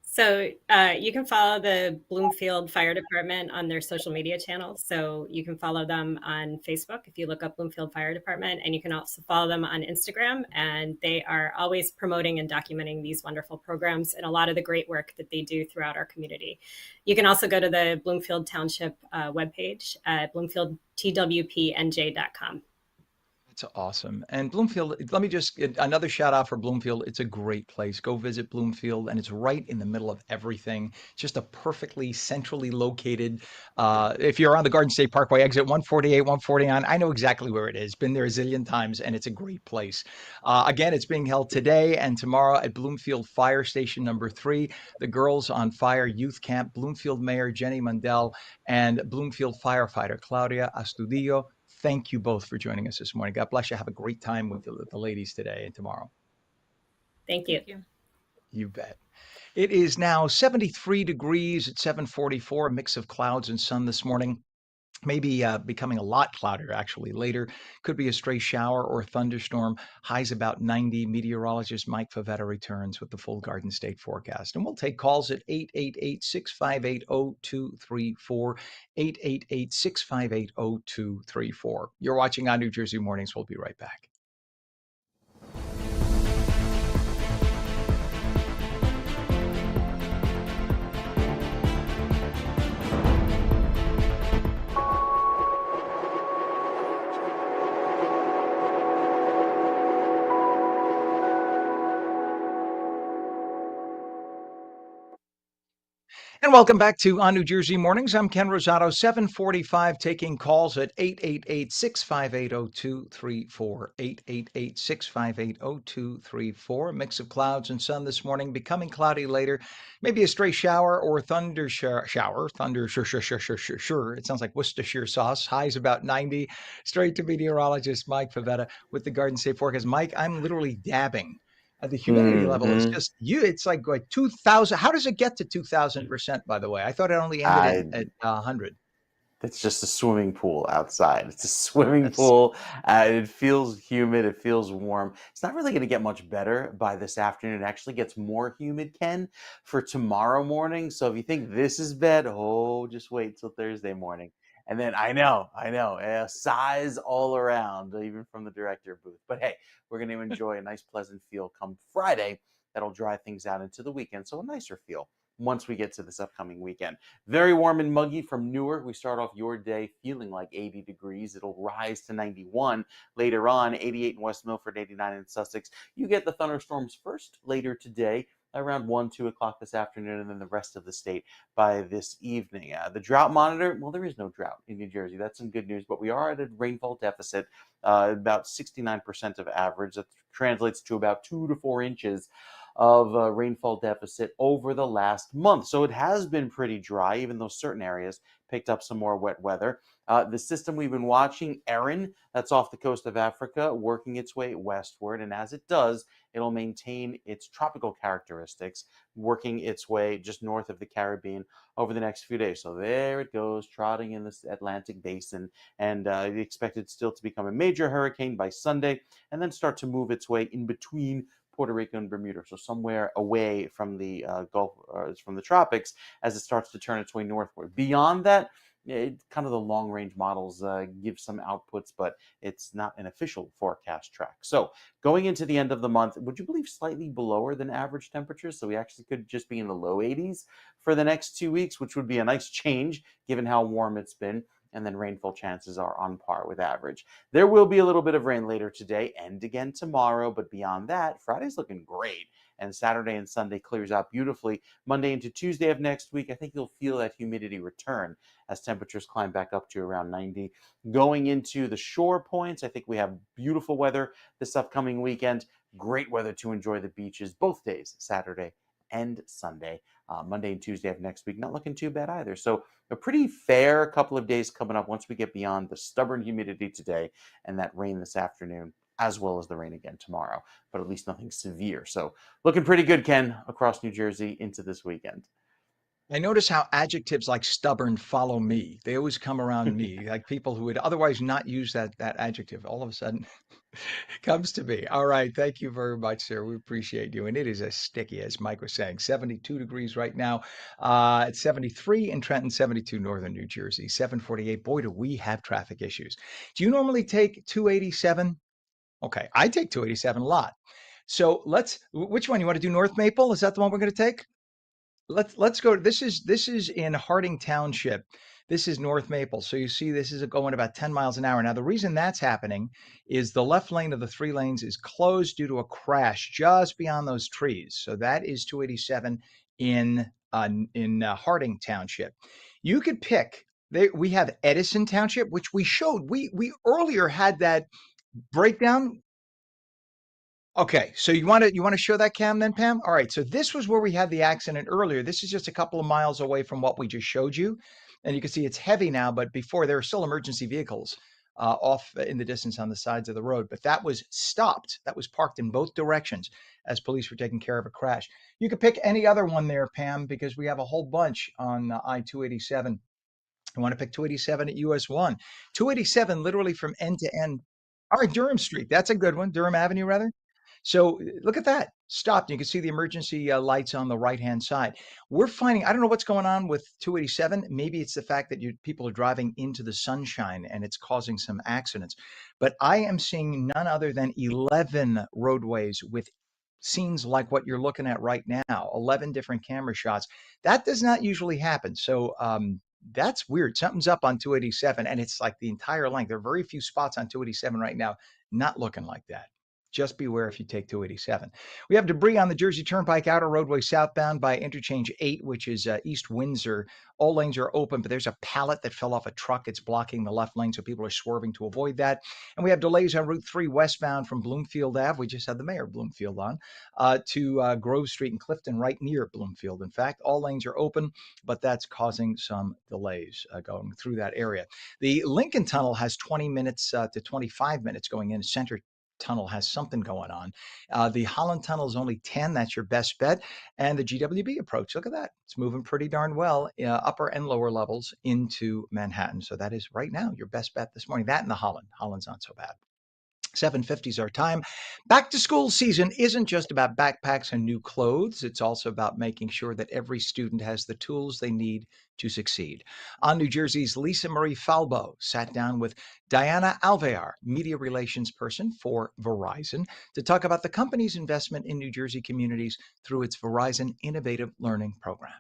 So you can follow the Bloomfield Fire Department on their social media channels. So you can follow them on Facebook if you look up Bloomfield Fire Department, and you can also follow them on Instagram. And they are always promoting and documenting these wonderful programs and a lot of the great work that they do throughout our community. You can also go to the Bloomfield Township webpage at bloomfieldtwpnj.com. That's awesome. And Bloomfield, let me just get another shout out for Bloomfield. It's a great place. Go visit Bloomfield, and it's right in the middle of everything. Just a perfectly centrally located. If you're on the Garden State Parkway, exit 148, 149, I know exactly where it is. Been there a zillion times, and it's a great place. Again, it's being held today and tomorrow at Bloomfield Fire Station number 3, the Girls on Fire Youth Camp. Bloomfield Mayor Jenny Mundell and Bloomfield firefighter Claudia Astudillo. Thank you both for joining us this morning. God bless you. Have a great time with the ladies today and tomorrow. Thank you. Thank you. You bet. It is now 73 degrees at 7:44, a mix of clouds and sun this morning. Maybe becoming a lot cloudier actually later. Could be a stray shower or thunderstorm. Highs about 90. Meteorologist Mike Favetta returns with the full Garden State forecast. And we'll take calls at 888-658-0234, 888-658-0234. You're watching On New Jersey Mornings. We'll be right back. And welcome back to On New Jersey Mornings. I'm Ken Rosato, 745, taking calls at 888-658-0234, 888-658-0234. A mix of clouds and sun this morning, becoming cloudy later. Maybe a stray shower or thunder shower. Sure. It sounds like Worcestershire sauce. Highs about 90. Straight to meteorologist Mike Favetta with the Garden State forecast. Mike, I'm literally dabbing. The humidity level is just it's like 2,000. How does it get to 2,000%, by the way? I thought it only ended at 100. It's just a swimming pool outside. It's a swimming pool. It feels humid. It feels warm. It's not really going to get much better by this afternoon. It actually gets more humid, Ken, for tomorrow morning. So if you think this is bad, just wait till Thursday morning. And then I know, sighs all around, even from the director booth. But hey, we're going to enjoy a nice, pleasant feel come Friday. That'll dry things out into the weekend. So a nicer feel once we get to this upcoming weekend. Very warm and muggy from Newark. We start off your day feeling like 80 degrees. It'll rise to 91 later on, 88 in West Milford, 89 in Sussex. You get the thunderstorms first later today, around 1, 2 o'clock this afternoon, and then the rest of the state by this evening. The drought monitor, well, there is no drought in New Jersey. That's some good news, but we are at a rainfall deficit, about 69% of average. That translates to about 2 to 4 inches of rainfall deficit over the last month. So it has been pretty dry, even though certain areas picked up some more wet weather. The system we've been watching, Erin, that's off the coast of Africa, working its way westward. And as it does, it'll maintain its tropical characteristics, working its way just north of the Caribbean over the next few days. So there it goes, trotting in this Atlantic basin. And expected still to become a major hurricane by Sunday, and then start to move its way in between Puerto Rico and Bermuda, so somewhere away from the Gulf, from the tropics, as it starts to turn its way northward. Beyond that, kind of the long-range models give some outputs, but it's not an official forecast track. So going into the end of the month, would you believe slightly below than average temperatures? So we actually could just be in the low 80s for the next 2 weeks, which would be a nice change given how warm it's been. And then rainfall chances are on par with average. There will be a little bit of rain later today and again tomorrow, but beyond that, Friday's looking great. And Saturday and Sunday clears out beautifully. Monday into Tuesday of next week, I think you'll feel that humidity return as temperatures climb back up to around 90. Going into the shore points, I think we have beautiful weather this upcoming weekend. Great weather to enjoy the beaches both days, Saturday and Sunday. Monday and Tuesday of next week, not looking too bad either. So a pretty fair couple of days coming up once we get beyond the stubborn humidity today and that rain this afternoon, as well as the rain again tomorrow, but at least nothing severe. So looking pretty good, Ken, across New Jersey into this weekend. I notice how adjectives like stubborn follow me. They always come around me, like people who would otherwise not use that adjective. All of a sudden, comes to me. All right. Thank you very much, sir. We appreciate you. And it is as sticky as Mike was saying. 72 degrees right now. It's 73 in Trenton, 72 northern New Jersey, 748. Boy, do we have traffic issues. Do you normally take 287? Okay. I take 287 a lot. So which one? You want to do North Maple? Is that the one we're going to take? Let's go. This is in Harding Township. This is North Maple. So you see this is going about 10 miles an hour. Now the reason that's happening is the left lane of the 3 lanes is closed due to a crash just beyond those trees. So that is 287 in Harding Township. You could pick. We have Edison Township, which we showed. We earlier had that breakdown. Okay, so you want to show that cam then, Pam? All right, so this was where we had the accident earlier. This is just a couple of miles away from what we just showed you. And you can see it's heavy now, but before there were still emergency vehicles off in the distance on the sides of the road. But that was stopped. That was parked in both directions as police were taking care of a crash. You could pick any other one there, Pam, because we have a whole bunch on I-287. I want to pick 287 at US 1. 287 literally from end to end. All right, Durham Street. That's a good one. Durham Avenue, rather. So look at that. Stopped. You can see the emergency lights on the right-hand side. We're finding, I don't know what's going on with 287. Maybe it's the fact that people are driving into the sunshine and it's causing some accidents. But I am seeing none other than 11 roadways with scenes like what you're looking at right now, 11 different camera shots. That does not usually happen. So that's weird. Something's up on 287 and it's like the entire length. There are very few spots on 287 right now not looking like that. Just beware if you take 287. We have debris on the Jersey Turnpike outer roadway southbound by interchange 8, which is East Windsor. All lanes are open, but there's a pallet that fell off a truck. It's blocking the left lane, so people are swerving to avoid that. And we have delays on Route 3 westbound from Bloomfield Ave. We just had the mayor of Bloomfield on to Grove Street and Clifton, right near Bloomfield. In fact, all lanes are open, but that's causing some delays going through that area. The Lincoln Tunnel has 20 minutes to 25 minutes going in. Center Tunnel has something going on. The Holland Tunnel is only 10. That's your best bet. And the GWB approach, look at that. It's moving pretty darn well, upper and lower levels into Manhattan. So that is right now your best bet this morning. That and the Holland. Holland's not so bad. 7:50 is our time. Back to school season isn't just about backpacks and new clothes. It's also about making sure that every student has the tools they need to succeed. On New Jersey's Lisa Marie Falbo sat down with Diana Alvear, media relations person for Verizon, to talk about the company's investment in New Jersey communities through its Verizon Innovative Learning Program.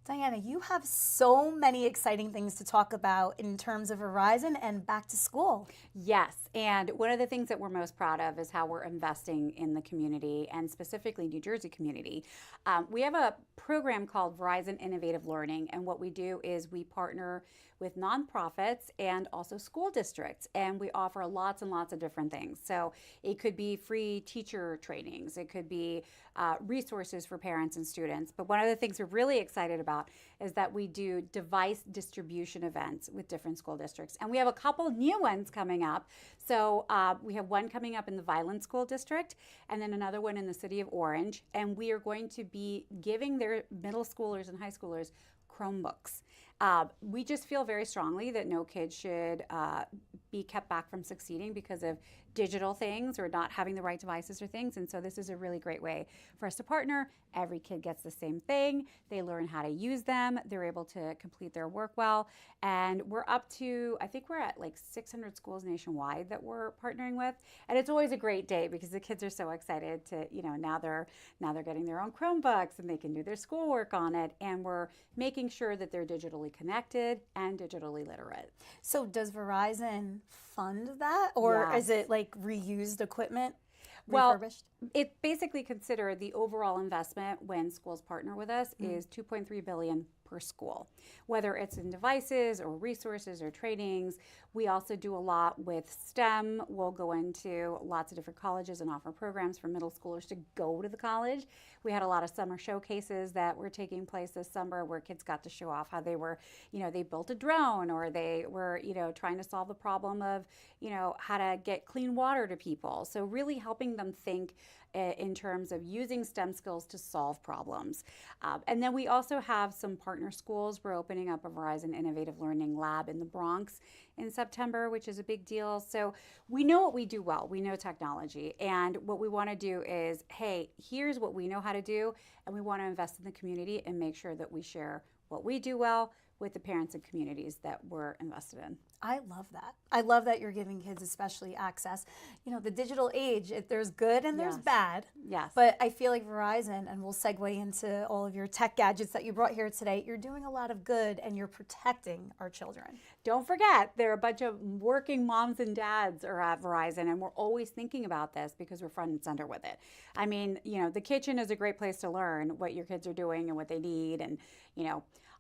Diana, you have so many exciting things to talk about in terms of Verizon and back to school. Yes, and one of the things that we're most proud of is how we're investing in the community and specifically New Jersey community. We have a program called Verizon Innovative Learning, and what we do is we partner with nonprofits and also school districts, and we offer lots and lots of different things. So it could be free teacher trainings, it could be resources for parents and students. But one of the things we're really excited about is that we do device distribution events with different school districts. And we have a couple new ones coming up. So we have one coming up in the Violent School District and then another one in the city of Orange. And we are going to be giving their middle schoolers and high schoolers Chromebooks. We just feel very strongly that no kid should be kept back from succeeding because of digital things or not having the right devices or things. And so this is a really great way for us to partner. Every kid gets the same thing. They learn how to use them. They're able to complete their work well. And we're up to, I think we're at like 600 schools nationwide that we're partnering with. And it's always a great day because the kids are so excited to, now they're getting their own Chromebooks and they can do their schoolwork on it. And we're making sure that they're digitally connected and digitally literate. So does Verizon fund that, or Yes. is it like reused equipment, Well, refurbished? it basically consider the overall investment when schools partner with us is $2.3 billion per school, whether it's in devices or resources or trainings. We also do a lot with STEM. We'll go into lots of different colleges and offer programs for middle schoolers to go to the college. We had a lot of summer showcases that were taking place this summer where kids got to show off how they were, they built a drone or they were, trying to solve the problem of, how to get clean water to people. So really helping them think in terms of using STEM skills to solve problems. And then we also have some partner schools. We're opening up a Verizon Innovative Learning Lab in the Bronx in September, which is a big deal. So we know what we do well. We know technology. And what we want to do is, hey, here's what we know how to do. And we want to invest in the community and make sure that we share what we do well with the parents and communities that we're invested in. I love that. I love that you're giving kids especially access. The digital age, there's good and there's Yes. bad. Yes. But I feel like Verizon, and we'll segue into all of your tech gadgets that you brought here today, you're doing a lot of good and you're protecting our children. Don't forget, there are a bunch of working moms and dads are at Verizon, and we're always thinking about this because we're front and center with it. I mean, the kitchen is a great place to learn what your kids are doing and what they need. And,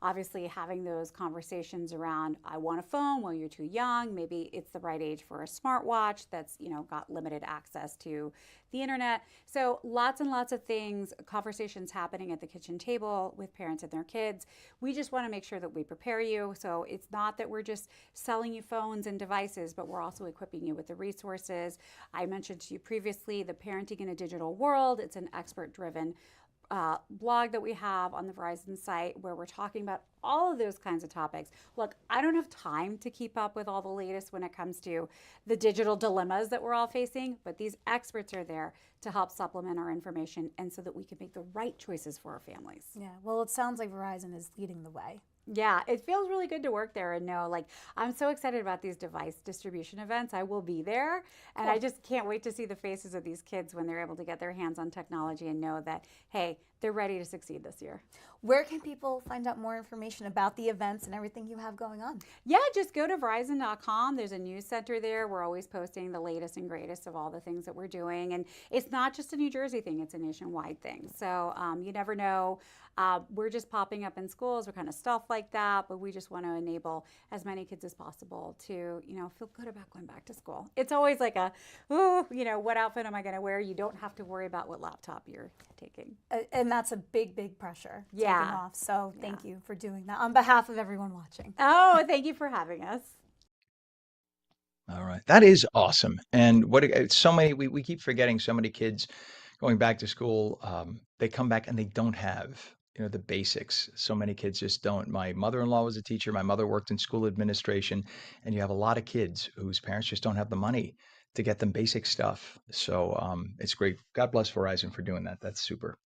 obviously having those conversations around, I want a phone, well, you're too young. Maybe it's the right age for a smartwatch that's, got limited access to the internet. So lots and lots of things, conversations happening at the kitchen table with parents and their kids. We just want to make sure that we prepare you. So it's not that we're just selling you phones and devices, but we're also equipping you with the resources. I mentioned to you previously the Parenting in a Digital World. It's an expert-driven blog that we have on the Verizon site where we're talking about all of those kinds of topics. Look, I don't have time to keep up with all the latest when it comes to the digital dilemmas that we're all facing, but these experts are there to help supplement our information and so that we can make the right choices for our families. Yeah, well, it sounds like Verizon is leading the way. Yeah, it feels really good to work there and know, I'm so excited about these device distribution events. I will be there, and I just can't wait to see the faces of these kids when they're able to get their hands on technology and know that, hey, they're ready to succeed this year. Where can people find out more information about the events and everything you have going on? Yeah, just go to Verizon.com. There's a news center there. We're always posting the latest and greatest of all the things that we're doing. And it's not just a New Jersey thing, it's a nationwide thing. So you never know. We're just popping up in schools. We're kind of stealth like that, but we just want to enable as many kids as possible to, feel good about going back to school. It's always like what outfit am I going to wear? You don't have to worry about what laptop you're taking. And that's a big, big pressure taken Yeah. off. So thank you for doing that on behalf of everyone watching. Oh, thank you for having us. All right. That is awesome. And so many, we keep forgetting so many kids going back to school. They come back and they don't have, the basics. So many kids just don't. My mother-in-law was a teacher. My mother worked in school administration, and you have a lot of kids whose parents just don't have the money to get them basic stuff. So it's great. God bless Verizon for doing that. That's super.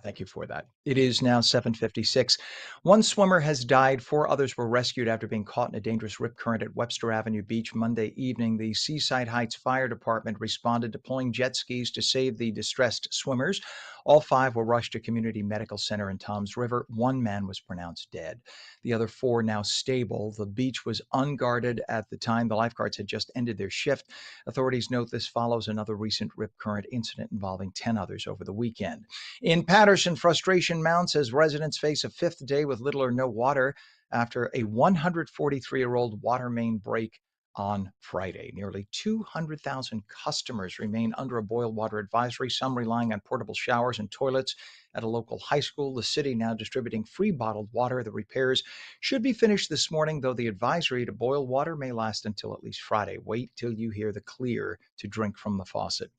Thank you for that. It is now 7:56. One swimmer has died. 4 others were rescued after being caught in a dangerous rip current at Webster Avenue Beach Monday evening. The Seaside Heights Fire Department responded, deploying jet skis to save the distressed swimmers. All 5 were rushed to Community Medical Center in Toms River. 1 man was pronounced dead. The other 4 now stable. The beach was unguarded at the time. The lifeguards had just ended their shift. Authorities note this follows another recent rip current incident involving 10 others over the weekend. In Patterson, frustration mounts as residents face a 5th day with little or no water after a 143-year-old water main break on Friday. Nearly 200,000 customers remain under a boil water advisory, some relying on portable showers and toilets at a local high school. The city now distributing free bottled water. The repairs should be finished this morning, though the advisory to boil water may last until at least Friday. Wait till you hear the clear to drink from the faucet.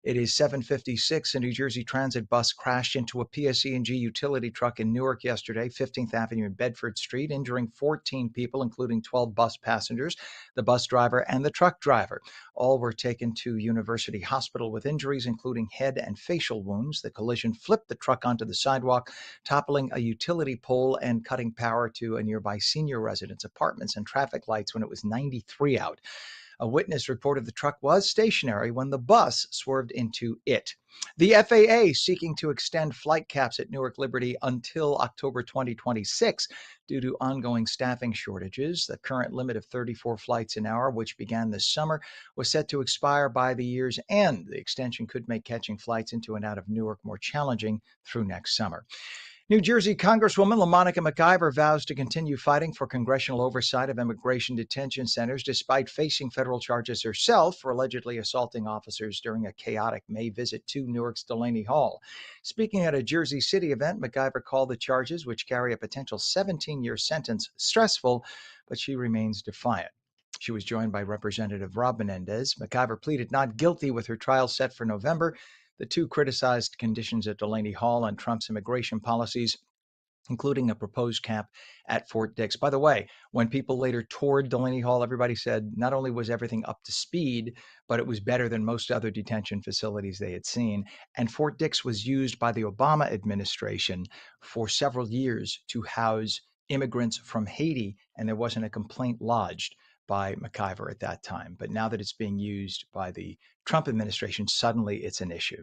It is 7:56. A New Jersey Transit bus crashed into a PSE&G utility truck in Newark yesterday, 15th Avenue and Bedford Street, injuring 14 people, including 12 bus passengers, the bus driver, and the truck driver. All were taken to University Hospital with injuries, including head and facial wounds. The collision flipped the truck onto the sidewalk, toppling a utility pole and cutting power to a nearby senior residence apartments and traffic lights when it was 93 out. A witness reported the truck was stationary when the bus swerved into it. The FAA seeking to extend flight caps at Newark Liberty until October 2026 due to ongoing staffing shortages. The current limit of 34 flights an hour, which began this summer, was set to expire by the year's end. The extension could make catching flights into and out of Newark more challenging through next summer. New Jersey Congresswoman LaMonica McIver vows to continue fighting for congressional oversight of immigration detention centers despite facing federal charges herself for allegedly assaulting officers during a chaotic May visit to Newark's Delaney Hall. Speaking at a Jersey City event, McIver called the charges, which carry a potential 17-year sentence, stressful, but she remains defiant. She was joined by Representative Rob Menendez. McIver pleaded not guilty with her trial set for November. The two criticized conditions at Delaney Hall and Trump's immigration policies, including a proposed cap at Fort Dix. By the way, when people later toured Delaney Hall, everybody said not only was everything up to speed, but it was better than most other detention facilities they had seen. And Fort Dix was used by the Obama administration for several years to house immigrants from Haiti, and there wasn't a complaint lodged by McIver at that time. But now that it's being used by the Trump administration, suddenly it's an issue.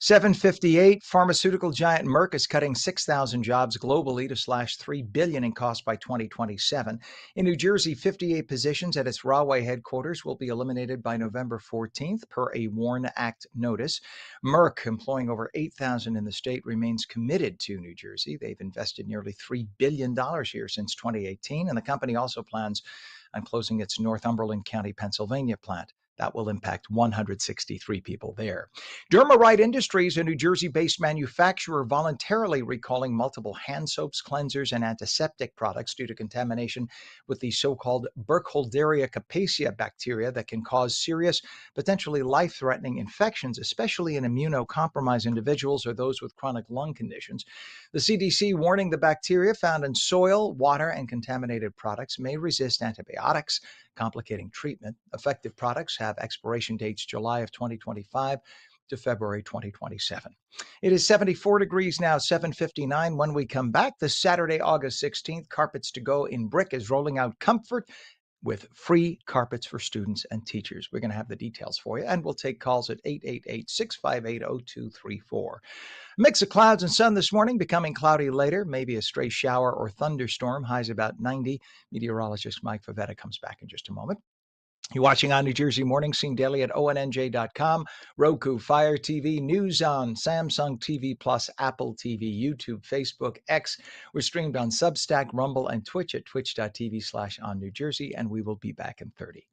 7:58, pharmaceutical giant Merck is cutting 6,000 jobs globally to slash $3 billion in costs by 2027. In New Jersey, 58 positions at its Rahway headquarters will be eliminated by November 14th, per a WARN Act notice. Merck, employing over 8,000 in the state, remains committed to New Jersey. They've invested nearly $3 billion here since 2018, and the company also plans on closing its Northumberland County, Pennsylvania plant. That will impact 163 people there. Dermarite Industries, a New Jersey-based manufacturer, voluntarily recalling multiple hand soaps, cleansers, and antiseptic products due to contamination with the so-called Burkholderia capacia bacteria that can cause serious, potentially life-threatening infections, especially in immunocompromised individuals or those with chronic lung conditions. The CDC warning the bacteria found in soil, water, and contaminated products may resist antibiotics, complicating treatment. Effective products have expiration dates July of 2025 to February 2027. It is 74 degrees now, 7:59. When we come back, this Saturday, August 16th, Carpets to Go in Brick is rolling out comfort with free carpets for students and teachers. We're going to have the details for you, and we'll take calls at 888-658-0234. Mix of clouds and sun this morning, becoming cloudy later, maybe a stray shower or thunderstorm, highs about 90. Meteorologist Mike Favetta comes back in just a moment. You're watching ONNJ Jersey Mornings, seen daily at ONNJ.com, Roku, Fire TV, News On, Samsung TV Plus, Apple TV, YouTube, Facebook, X. We're streamed on Substack, Rumble, and Twitch at twitch.tv/ONNJersey, and we will be back in 30.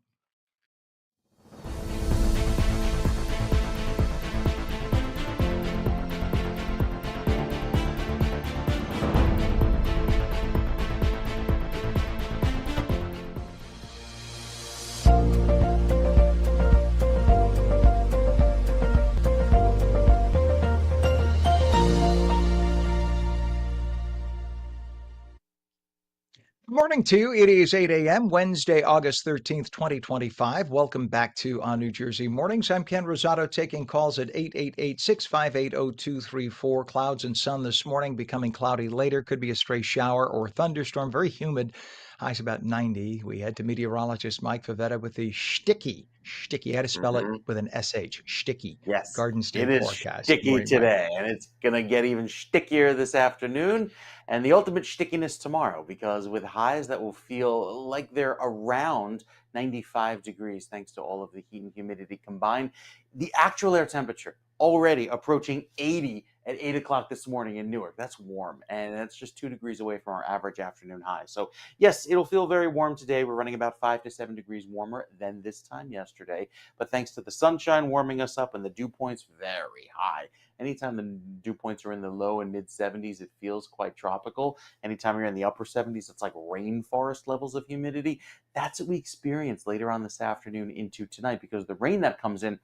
Good morning to you. It is 8 a.m., Wednesday, August 13th, 2025. Welcome back to ONNJ Jersey Mornings. I'm Ken Rosato taking calls at 888-658-0234. Clouds and sun this morning, becoming cloudy later. Could be a stray shower or thunderstorm. Very humid. Highs about 90. We head to meteorologist Mike Favetta with the shticky. Shticky. How to spell it with an SH. Shticky. Yes, Garden it State is forecast. Good sticky morning, Mike. today, and it's going to get even stickier this afternoon, and the ultimate stickiness tomorrow, because with highs that will feel like they're around 95 degrees, thanks to all of the heat and humidity combined, the actual air temperature already approaching 80 at 8 o'clock this morning in Newark. That's warm, and that's just 2 degrees away from our average afternoon high. So yes, it'll feel very warm today. We're running about 5 to 7 degrees warmer than this time yesterday. But thanks to the sunshine warming us up and the dew points very high. Anytime the dew points are in the low and mid 70s, it feels quite tropical. Anytime you're in the upper 70s, it's like rainforest levels of humidity. That's what we experience later on this afternoon into tonight, because the rain that comes in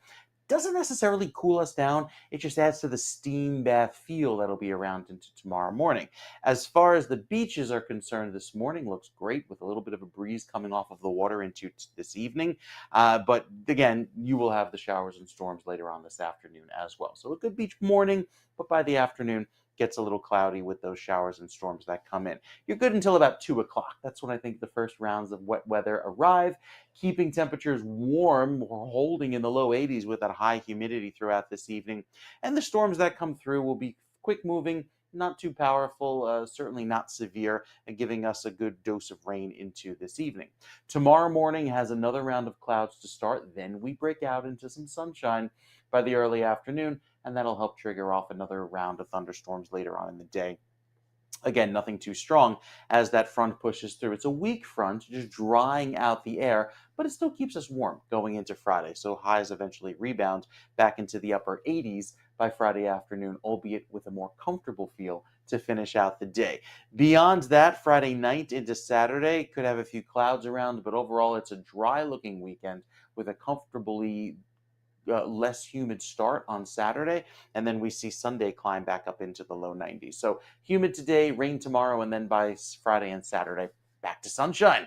doesn't necessarily cool us down. It just adds to the steam bath feel that'll be around into tomorrow morning. As far as the beaches are concerned, this morning looks great with a little bit of a breeze coming off of the water into this evening. But again, you will have the showers and storms later on this afternoon as well. So a good beach morning, but by the afternoon, gets a little cloudy with those showers and storms that come in. You're good until about 2 o'clock. That's when I think the first rounds of wet weather arrive, keeping temperatures warm. We're holding in the low 80s with that high humidity throughout this evening. And the storms that come through will be quick moving, not too powerful, certainly not severe, and giving us a good dose of rain into this evening. Tomorrow morning has another round of clouds to start. Then we break out into some sunshine by the early afternoon, and that'll help trigger off another round of thunderstorms later on in the day. Again, nothing too strong as that front pushes through. It's a weak front, just drying out the air, but it still keeps us warm going into Friday. So highs eventually rebound back into the upper 80s by Friday afternoon, albeit with a more comfortable feel to finish out the day. Beyond that, Friday night into Saturday could have a few clouds around, but overall it's a dry looking weekend with a comfortably less humid start on Saturday, and then we see Sunday climb back up into the low 90s. So humid today, rain tomorrow, and then by Friday and Saturday, back to sunshine.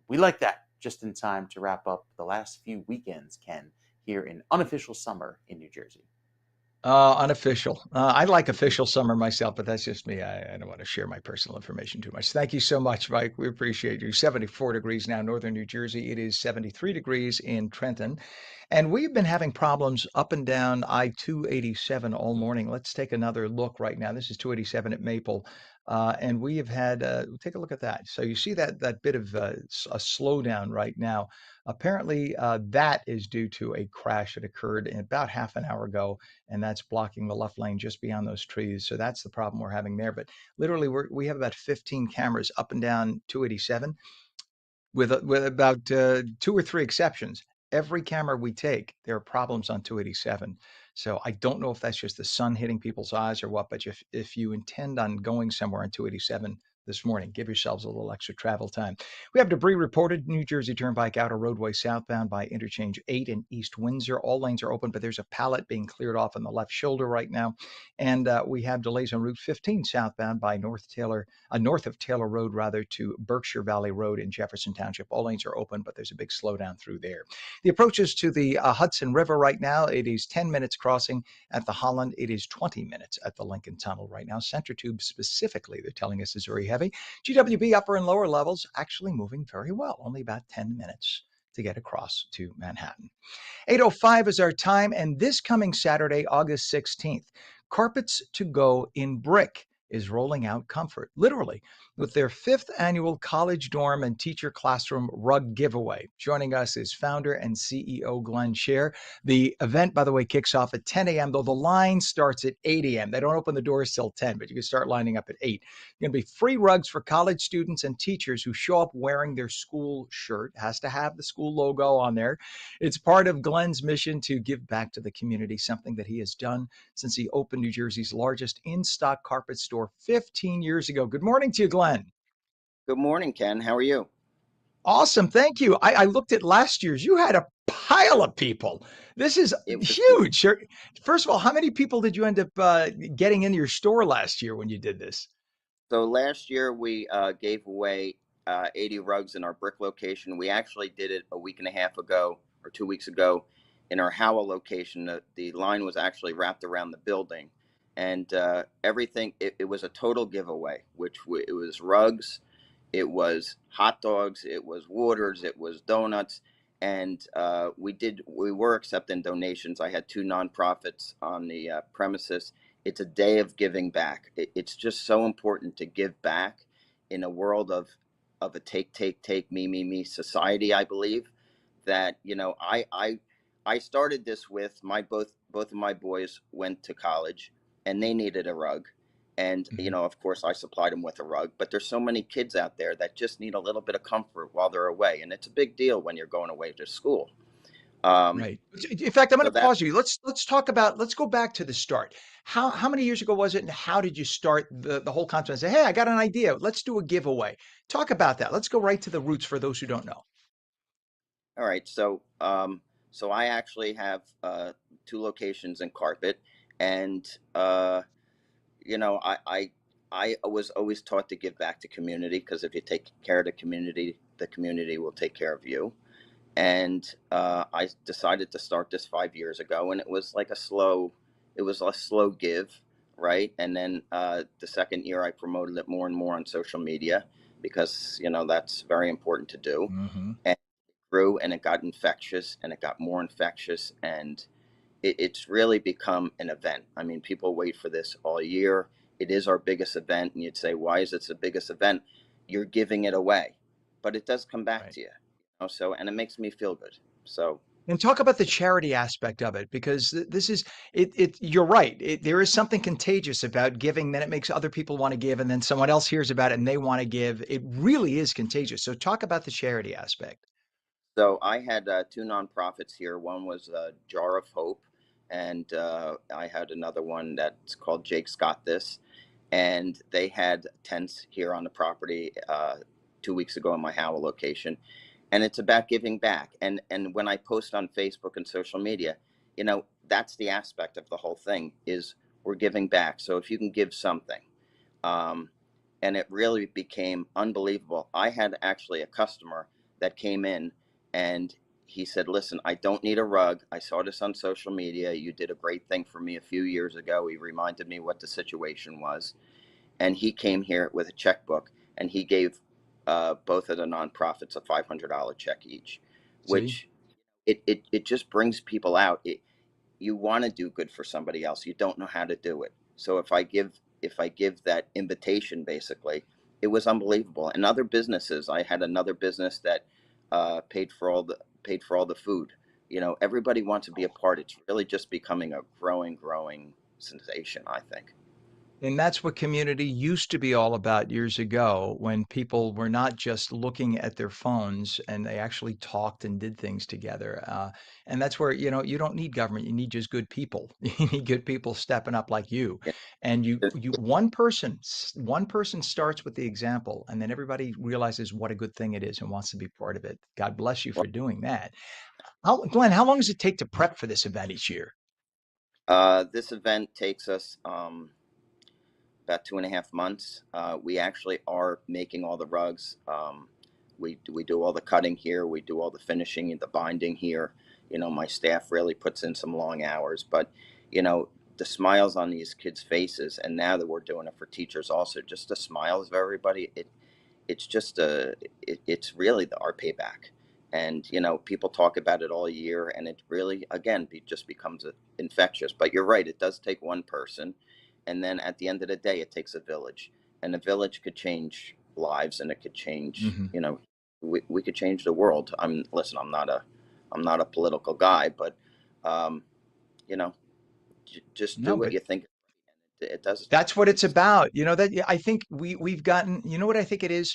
We like that, just in time to wrap up the last few weekends, Ken, here in unofficial summer in New Jersey. Unofficial. I like official summer myself, but that's just me. I don't want to share my personal information too much. Thank you so much, Mike. We appreciate you. 74 degrees now, northern New Jersey. It is 73 degrees in Trenton. And we've been having problems up and down I-287 all morning. Let's take another look right now. This is 287 at Maple. And we have had, take a look at that. So you see that bit of a slowdown right now. Apparently, that is due to a crash that occurred in about half an hour ago, and that's blocking the left lane just beyond those trees. So that's the problem we're having there. But literally, we have about 15 cameras up and down 287 with about 2 or 3 exceptions. Every camera we take, there are problems on 287. So I don't know if that's just the sun hitting people's eyes or what, but if you intend on going somewhere on 287 this morning, give yourselves a little extra travel time. We have debris reported New Jersey Turnpike outer roadway southbound by interchange 8 in East Windsor. All lanes are open, but there's a pallet being cleared off on the left shoulder right now. And we have delays on Route 15 southbound by north of Taylor Road, rather, to Berkshire Valley Road in Jefferson Township. All lanes are open, but there's a big slowdown through there. The approaches to the Hudson River right now, it is 10 minutes crossing at the Holland. It is 20 minutes at the Lincoln Tunnel right now. Center Tube specifically, they're telling us, is very heavy. GWB upper and lower levels actually moving very well, only about 10 minutes to get across to Manhattan. 8:05 is our time, and this coming Saturday, August 16th, Carpets to Go in Brick is rolling out comfort, literally, with their 5th annual college dorm and teacher classroom rug giveaway. Joining us is founder and CEO Glenn Scher. The event, by the way, kicks off at 10 a.m., though the line starts at 8 a.m. They don't open the doors till 10, but you can start lining up at 8. Going to be free rugs for college students and teachers who show up wearing their school shirt. It has to have the school logo on there. It's part of Glenn's mission to give back to the community, something that he has done since he opened New Jersey's largest in-stock carpet store 15 years ago. Good morning to you, Glenn. Good morning, Ken. How are you? Awesome. Thank you. I looked at last year's. You had a pile of people. This is It was huge. First of all, how many people did you end up getting into your store last year when you did this? So last year we gave away 80 rugs in our brick location. We actually did it a week and a half ago or 2 weeks ago in our Howell location. The line was actually wrapped around the building, and everything. It was a total giveaway. It was rugs, it was hot dogs, it was waters, it was donuts, and we were accepting donations. I had two nonprofits on the premises. It's a day of giving back. It's just so important to give back in a world of a take me society. I believe that, I started this with my both of my boys went to college and they needed a rug, and Mhm. of course I supplied them with a rug. But there's so many kids out there that just need a little bit of comfort while they're away, and it's a big deal when you're going away to school. um, Right. In fact, I'm so going to that pause you. Let's go back to the start. How many years ago was it, and how did you start the whole concept and say, "Hey, I got an idea. Let's do a giveaway." Talk about that. Let's go right to the roots for those who don't know. All right. So I actually have two locations in Carpet, and I was always taught to give back to community, because if you take care of the community will take care of you. And I decided to start this 5 years ago, and it was a slow give, right? And then the second year, I promoted it more and more on social media, because that's very important to do. Mhm. And it grew, and it got infectious, and it got more infectious, and it's really become an event. I mean, people wait for this all year. It is our biggest event, and you'd say, why is it the biggest event? You're giving it away, but it does come back Right. to you. So, and it makes me feel good. So, And talk about the charity aspect of it, because this is it. You're right. There is something contagious about giving. Then it makes other people want to give, and then someone else hears about it and they want to give. It really is contagious. So talk about the charity aspect. so I had two nonprofits here. One was Jar of Hope, and I had another one that's called Jake's Got This, and they had tents here on the property 2 weeks ago in my Howell location, and it's about giving back. And when I post on Facebook and social media, that's the aspect of the whole thing, is we're giving back. So if you can give something, um, and it really became unbelievable. I had actually a customer that came in, and he said, listen, I don't need a rug. I saw this on social media. You did a great thing for me a few years ago. He reminded me what the situation was, and he came here with a checkbook, and he gave both of the nonprofits a $500 check each, See? which it just brings people out. You want to do good for somebody else, you don't know how to do it. So if I give that invitation, basically, it was unbelievable. And other businesses, I had another business that paid for all the food. Everybody wants to be a part. It's really just becoming a growing sensation, I think. And that's what community used to be all about years ago, when people were not just looking at their phones and they actually talked and did things together. And that's where, you don't need government. You need just good people. You need good people stepping up like you. Yeah. And one person starts with the example, and then everybody realizes what a good thing it is and wants to be part of it. God bless you for doing that. Glenn, how long does it take to prep for this event each year? This event takes us about 2.5 months. We actually are making all the rugs. We do all the cutting here. We do all the finishing and the binding here. My staff really puts in some long hours, but the smiles on these kids' faces, and now that we're doing it for teachers also, just the smiles of everybody. It's really our payback. And people talk about it all year, and it really, again, just becomes infectious. But you're right, it does take one person, and then at the end of the day, it takes a village, and a village could change lives, and it could change. Hmm. We could change the world. Listen, I'm not a political guy, but um, you know, just do No, what but you think. It does. that's what it's It's about. That I think we've gotten, what I think it is?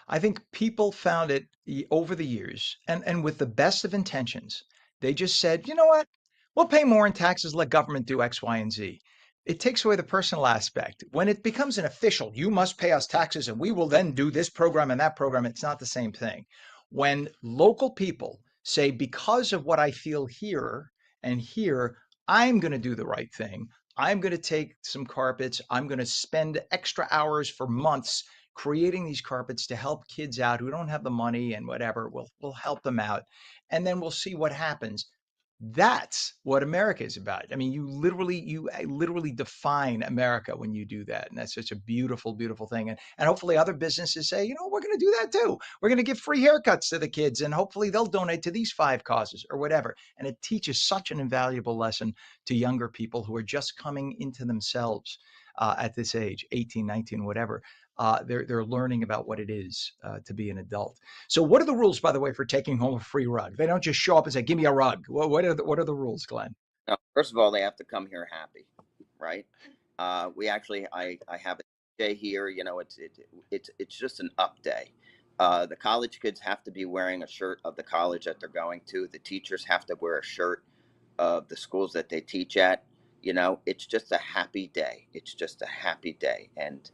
I think people found it over the years, and with the best of intentions, they just said, you know what? We'll pay more in taxes, let government do X, Y, and Z. It takes away the personal aspect. When it becomes an official, you must pay us taxes and we will then do this program and that program, it's not the same thing. When local people say, because of what I feel here and here, I'm going to do the right thing. I'm going to take some carpets. I'm going to spend extra hours for months creating these carpets to help kids out who don't have the money and whatever. We'll help them out, and then we'll see what happens. That's what America is about. I mean, you literally define America when you do that. And that's such a beautiful, beautiful thing. And hopefully other businesses say, we're going to do that too. We're going to give free haircuts to the kids, and hopefully they'll donate to these 5 causes or whatever. And it teaches such an invaluable lesson to younger people who are just coming into themselves at this age, 18, 19, whatever. They're learning about what it is to be an adult. So what are the rules, by the way, for taking home a free rug? They don't just show up and say, give me a rug. What are the rules, Glenn? Now, first of all, they have to come here happy, right? We actually, I have a day here. It's just an up day. The college kids have to be wearing a shirt of the college that they're going to. The teachers have to wear a shirt of the schools that they teach at. It's just a happy day. It's just a happy day. And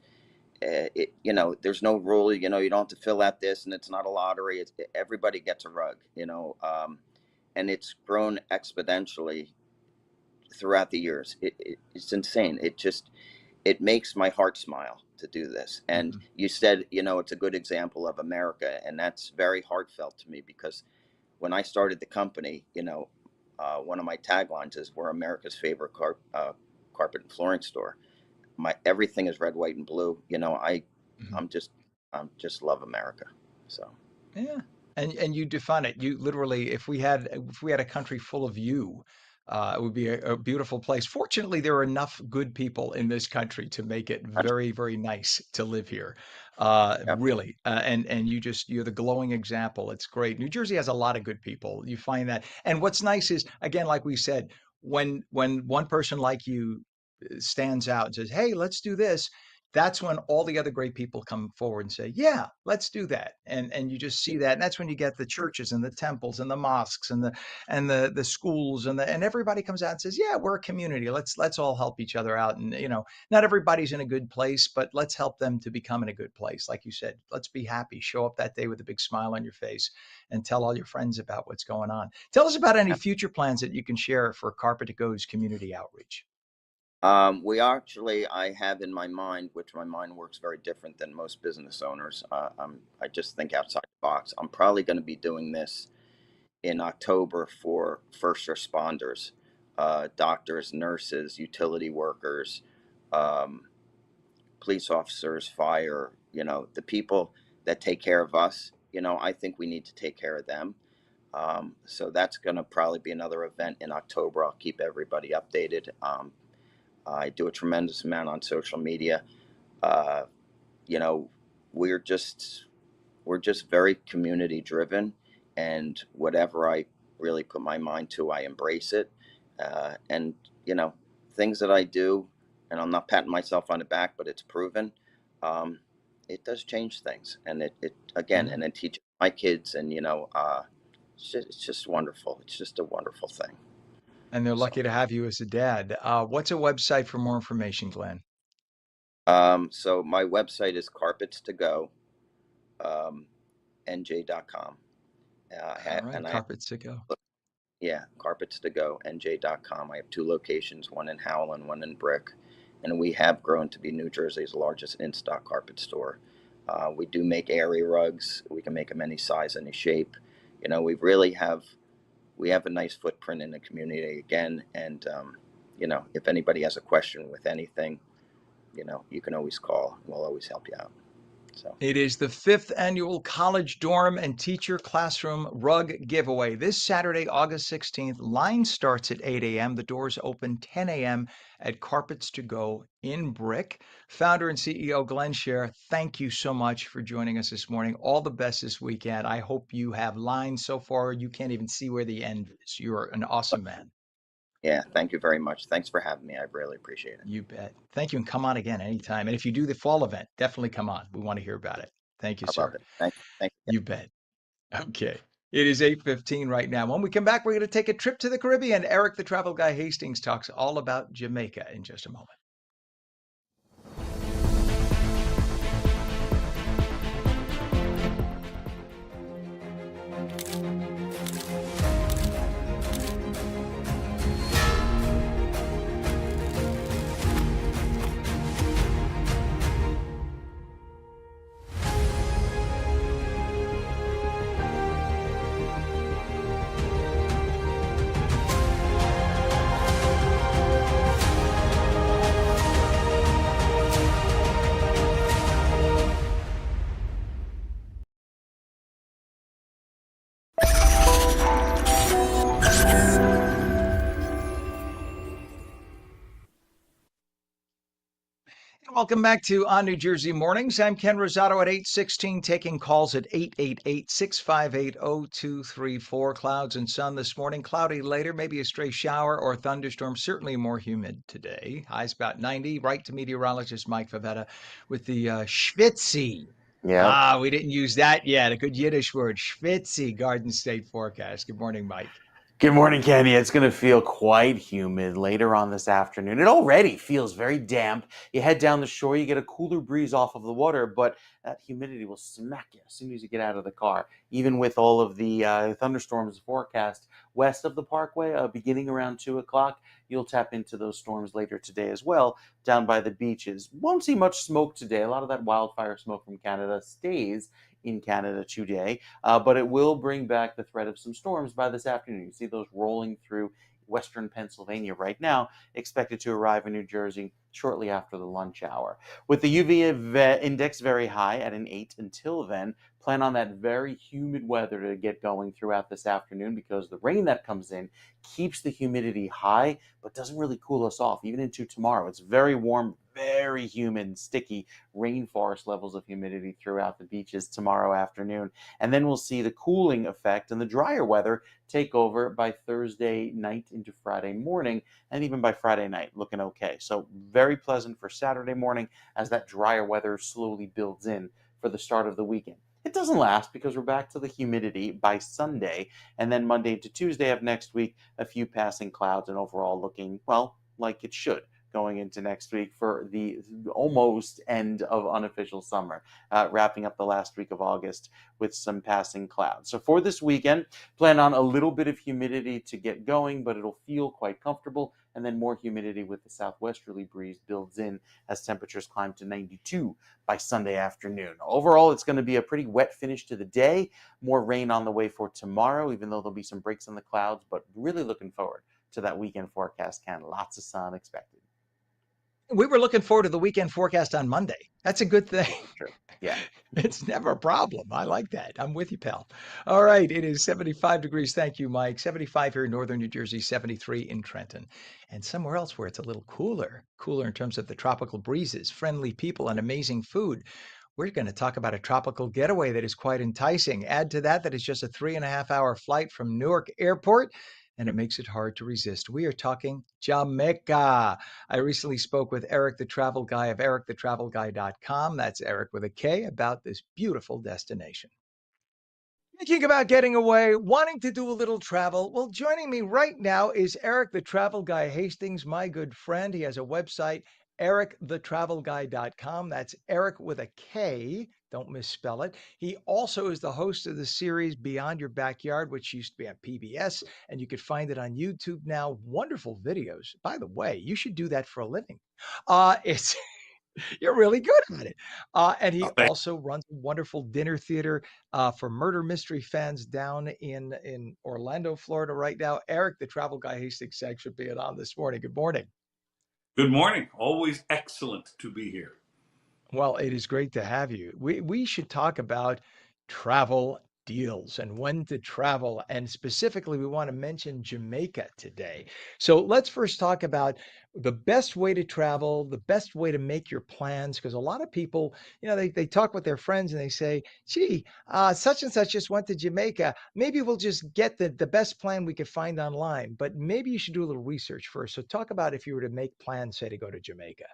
there's no rule, you don't have to fill out this, and it's not a lottery. Everybody gets a rug, and it's grown exponentially throughout the years. It's insane. It makes my heart smile to do this. And you said, it's a good example of America, and that's very heartfelt to me, because when I started the company, one of my taglines is, we're America's favorite carpet and flooring store. Everything is red, white, and blue. I'm just love America. So yeah, and you define it. You literally, if we had a country full of you, it would be a beautiful place. Fortunately, there are enough good people in this country to make it very, very nice to live here. Really, and you're the glowing example. It's great. New Jersey has a lot of good people. You find that, and what's nice is, again, like we said, when one person like you stands out and says, hey, let's do this, that's when all the other great people come forward and say, yeah, let's do that. And you just see that. And that's when you get the churches and the temples and the mosques and the schools and everybody comes out and says, yeah, we're a community. Let's all help each other out. And, not everybody's in a good place, but let's help them to become in a good place. Like you said, let's be happy. Show up that day with a big smile on your face and tell all your friends about what's going on. Tell us about any future plans that you can share for Carpet to Go's community outreach. I have in my mind, which my mind works very different than most business owners. I just think outside the box. I'm probably going to be doing this in October for first responders, doctors, nurses, utility workers, police officers, fire, the people that take care of us. I think we need to take care of them. So that's going to probably be another event in October. I'll keep everybody updated. I do a tremendous amount on social media. We're just very community driven, and whatever I really put my mind to, I embrace it. And things that I do, and I'm not patting myself on the back, but it's proven, it does change things. And it and it teaches my kids, and it's just wonderful. It's just a wonderful thing. And they're lucky to have you as a dad. What's a website for more information, Glenn? So my website is carpets to go, NJ.com. All right, Carpets to Go. Yeah, carpets to go, NJ.com. I have 2 locations, one in Howell and one in Brick. And we have grown to be New Jersey's largest in-stock carpet store. We do make area rugs. We can make them any size, any shape. We have a nice footprint in the community again. And, if anybody has a question with anything, you can always call. We'll always help you out. So it is the 5th annual College Dorm and Teacher Classroom Rug Giveaway. This Saturday, August 16th, line starts at 8 a.m. The doors open 10 a.m. at Carpets to Go in Brick. Founder and CEO Glenn Scher, thank you so much for joining us this morning. All the best this weekend. I hope you have lines so far you can't even see where the end is. You're an awesome man. Yeah, thank you very much. Thanks for having me. I really appreciate it. You bet. Thank you, and come on again anytime. And if you do the fall event, definitely come on. We want to hear about it. Thank you, I sir. love it. Thank you. You bet. Okay. It is 8:15 right now. When we come back, we're going to take a trip to the Caribbean. Eric, the travel guy Hastings, talks all about Jamaica in just a moment. Welcome back to ONNJ Mornings. I'm Ken Rosato at 8:16, taking calls at 888-658-0234. Clouds and sun this morning, cloudy later, maybe a stray shower or thunderstorm, certainly more humid today. Highs about 90. Right to meteorologist Mike Favetta with the schwitzy. Yeah. We didn't use that yet. A good Yiddish word, schwitzy Garden State forecast. Good morning, Mike. Good morning, Kenny. It's going to feel quite humid later on this afternoon. It already feels very damp. You head down the shore, you get a cooler breeze off of the water, but that humidity will smack you as soon as you get out of the car. Even with all of the thunderstorms forecast west of the Parkway, beginning around 2 o'clock, you'll tap into those storms later today as well, down by the beaches. Won't see much smoke today. A lot of that wildfire smoke from Canada stays in Canada today, but it will bring back the threat of some storms by this afternoon. You see those rolling through western Pennsylvania right now, expected to arrive in New Jersey shortly after the lunch hour. With the UV index very high at an 8 until then, plan on that very humid weather to get going throughout this afternoon because the rain that comes in keeps the humidity high, but doesn't really cool us off even into tomorrow. It's very warm, very humid, sticky rainforest levels of humidity throughout the beaches tomorrow afternoon. And then we'll see the cooling effect and the drier weather take over by Thursday night into Friday morning, and even by Friday night looking okay. So very pleasant for Saturday morning as that drier weather slowly builds in for the start of the weekend. It doesn't last because we're back to the humidity by Sunday, and then Monday to Tuesday of next week, a few passing clouds and overall looking, well, like it should going into next week for the almost end of unofficial summer, wrapping up the last week of August with some passing clouds. So for this weekend, plan on a little bit of humidity to get going, but it'll feel quite comfortable, and then more humidity with the southwesterly breeze builds in as temperatures climb to 92 by Sunday afternoon. Overall, it's going to be a pretty wet finish to the day. More rain on the way for tomorrow, even though there'll be some breaks in the clouds, but really looking forward to that weekend forecast, Ken. Lots of sun expected. We were looking forward to the weekend forecast on Monday. That's a good thing. Sure. Yeah. It's never a problem. I like that. I'm with you, pal. All right. It is 75 degrees. Thank you, Mike. 75 here in northern New Jersey, 73 in Trenton. And somewhere else where it's a little cooler in terms of the tropical breezes, friendly people, and amazing food. We're going to talk about a tropical getaway that is quite enticing. Add to that is just a 3.5-hour flight from Newark Airport, and it makes it hard to resist. We are talking Jamaica. I recently spoke with Eric, the travel guy of ericthetravelguy.com. That's Eric with a K, about this beautiful destination. Thinking about getting away, wanting to do a little travel? Well, joining me right now is Eric, the travel guy Hastings, my good friend. He has a website, ericthetravelguy.com. That's Eric with a K. Don't misspell it. He also is the host of the series Beyond Your Backyard, which used to be on PBS, and you could find it on YouTube now. Wonderful videos. By the way, you should do that for a living. It's You're really good at it. And he also runs a wonderful dinner theater for murder mystery fans down in Orlando, Florida right now. Eric, the travel guy Hastings, thanks for being on this morning. Good morning. Good morning. Always excellent to be here. Well, it is great to have you. We should talk about travel deals and when to travel. And specifically, we want to mention Jamaica today. So let's first talk about the best way to travel, the best way to make your plans, because a lot of people, they talk with their friends and they say, gee, such and such just went to Jamaica. Maybe we'll just get the best plan we could find online, but maybe you should do a little research first. So talk about if you were to make plans, say, to go to Jamaica.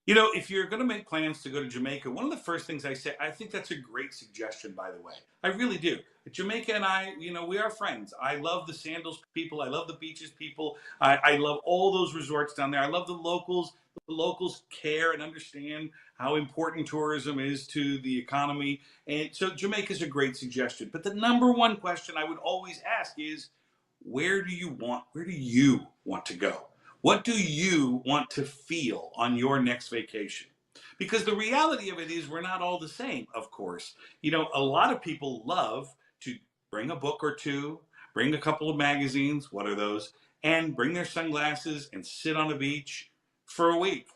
If you're going to make plans to go to Jamaica, one of the first things I say, I think that's a great suggestion, by the way. I really do. Jamaica and I, we are friends. I love the Sandals people. I love the beaches people. I love all those resorts down there. I love the locals. The locals care and understand how important tourism is to the economy. And so Jamaica is a great suggestion. But the number one question I would always ask is, where do you want to go? What do you want to feel on your next vacation? Because the reality of it is we're not all the same, of course. A lot of people love to bring a book or two, bring a couple of magazines, what are those, and bring their sunglasses and sit on a beach for a week.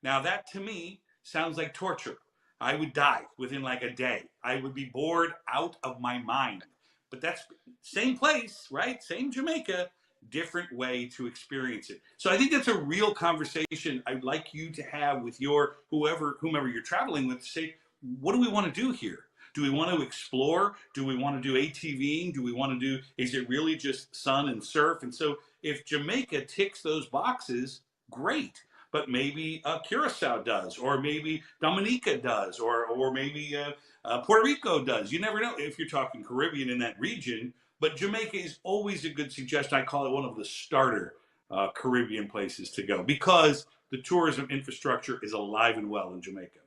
Now that to me sounds like torture. I would die within like a day. I would be bored out of my mind. But that's same place, right? Same Jamaica, different way to experience it. So I think that's a real conversation I'd like you to have with your whomever you're traveling with. Say, what do we want to do here? Do we want to explore? Do we want to do ATVing? Do we want to do, is it really just sun and surf? And so if Jamaica ticks those boxes, great. But maybe Curacao does, or maybe Dominica does, or maybe Puerto Rico does. You never know if you're talking Caribbean in that region. But Jamaica is always a good suggestion. I call it one of the starter Caribbean places to go because the tourism infrastructure is alive and well in Jamaica.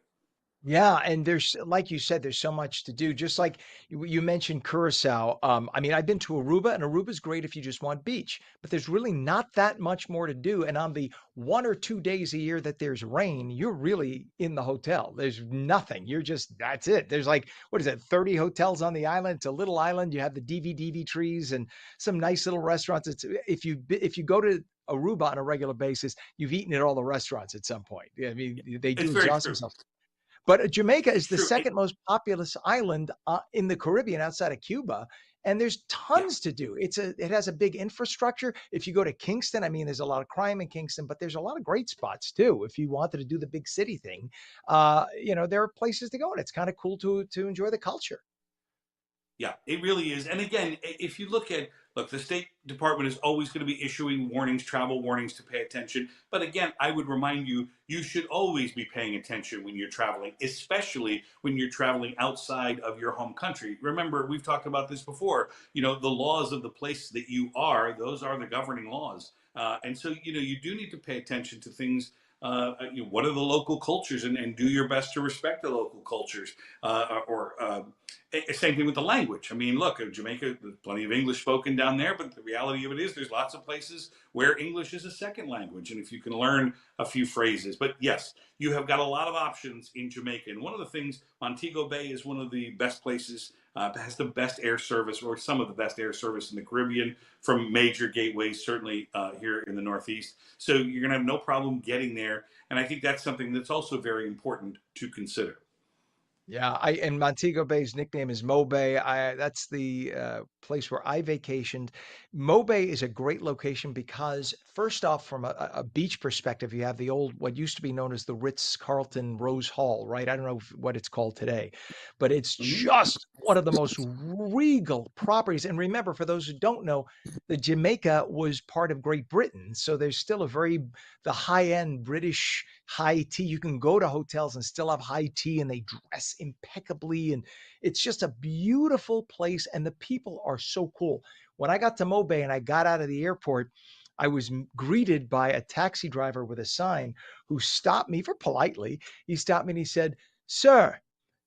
Yeah, and there's, like you said, there's so much to do. Just like you mentioned Curacao. I mean, I've been to Aruba, and Aruba's great if you just want beach, but there's really not that much more to do. And on the 1 or 2 days a year that there's rain, you're really in the hotel. There's nothing. You're just, that's it. There's like, what is it, 30 hotels on the island. It's a little island. You have the DV trees and some nice little restaurants. It's if you go to Aruba on a regular basis, you've eaten at all the restaurants at some point. I mean, they It's do very exhaust true. themselves. But Jamaica is It's the true. second most populous island in the Caribbean outside of Cuba, and there's Yeah. tons to do. It has a big infrastructure. If you go to Kingston, I mean, there's a lot of crime in Kingston, but there's a lot of great spots too. If you wanted to do the big city thing, there are places to go, and it's kind of cool to enjoy the culture. Yeah, it really is. And again, if you look, the State Department is always going to be issuing warnings, travel warnings to pay attention. But again, I would remind you, you should always be paying attention when you're traveling, especially when you're traveling outside of your home country. Remember, we've talked about this before, the laws of the place that you are, those are the governing laws. And so, you do need to pay attention to things. What are the local cultures, and do your best to respect the local cultures, same thing with the language. I mean, look, in Jamaica, there's plenty of English spoken down there, but the reality of it is there's lots of places where English is a second language. And if you can learn a few phrases, but yes, you have got a lot of options in Jamaica. And one of the things, Montego Bay is one of the best places, has the best air service, or some of the best air service in the Caribbean from major gateways, certainly here in the Northeast. So you're going to have no problem getting there. And I think that's something that's also very important to consider. Yeah, and Montego Bay's nickname is Mo Bay. That's the place where I vacationed. Mo Bay is a great location because, first off, from a beach perspective, you have the old, what used to be known as the Ritz-Carlton Rose Hall, right? I don't know what it's called today, but it's just one of the most regal properties. And remember, for those who don't know, the Jamaica was part of Great Britain, so there's still the high-end British high tea. You can go to hotels and still have high tea, and they dress impeccably, and it's just a beautiful place, and the people are so cool. When I got to Mo Bay and I got out of the airport, I was greeted by a taxi driver with a sign who stopped me politely. He stopped me and he said, "Sir,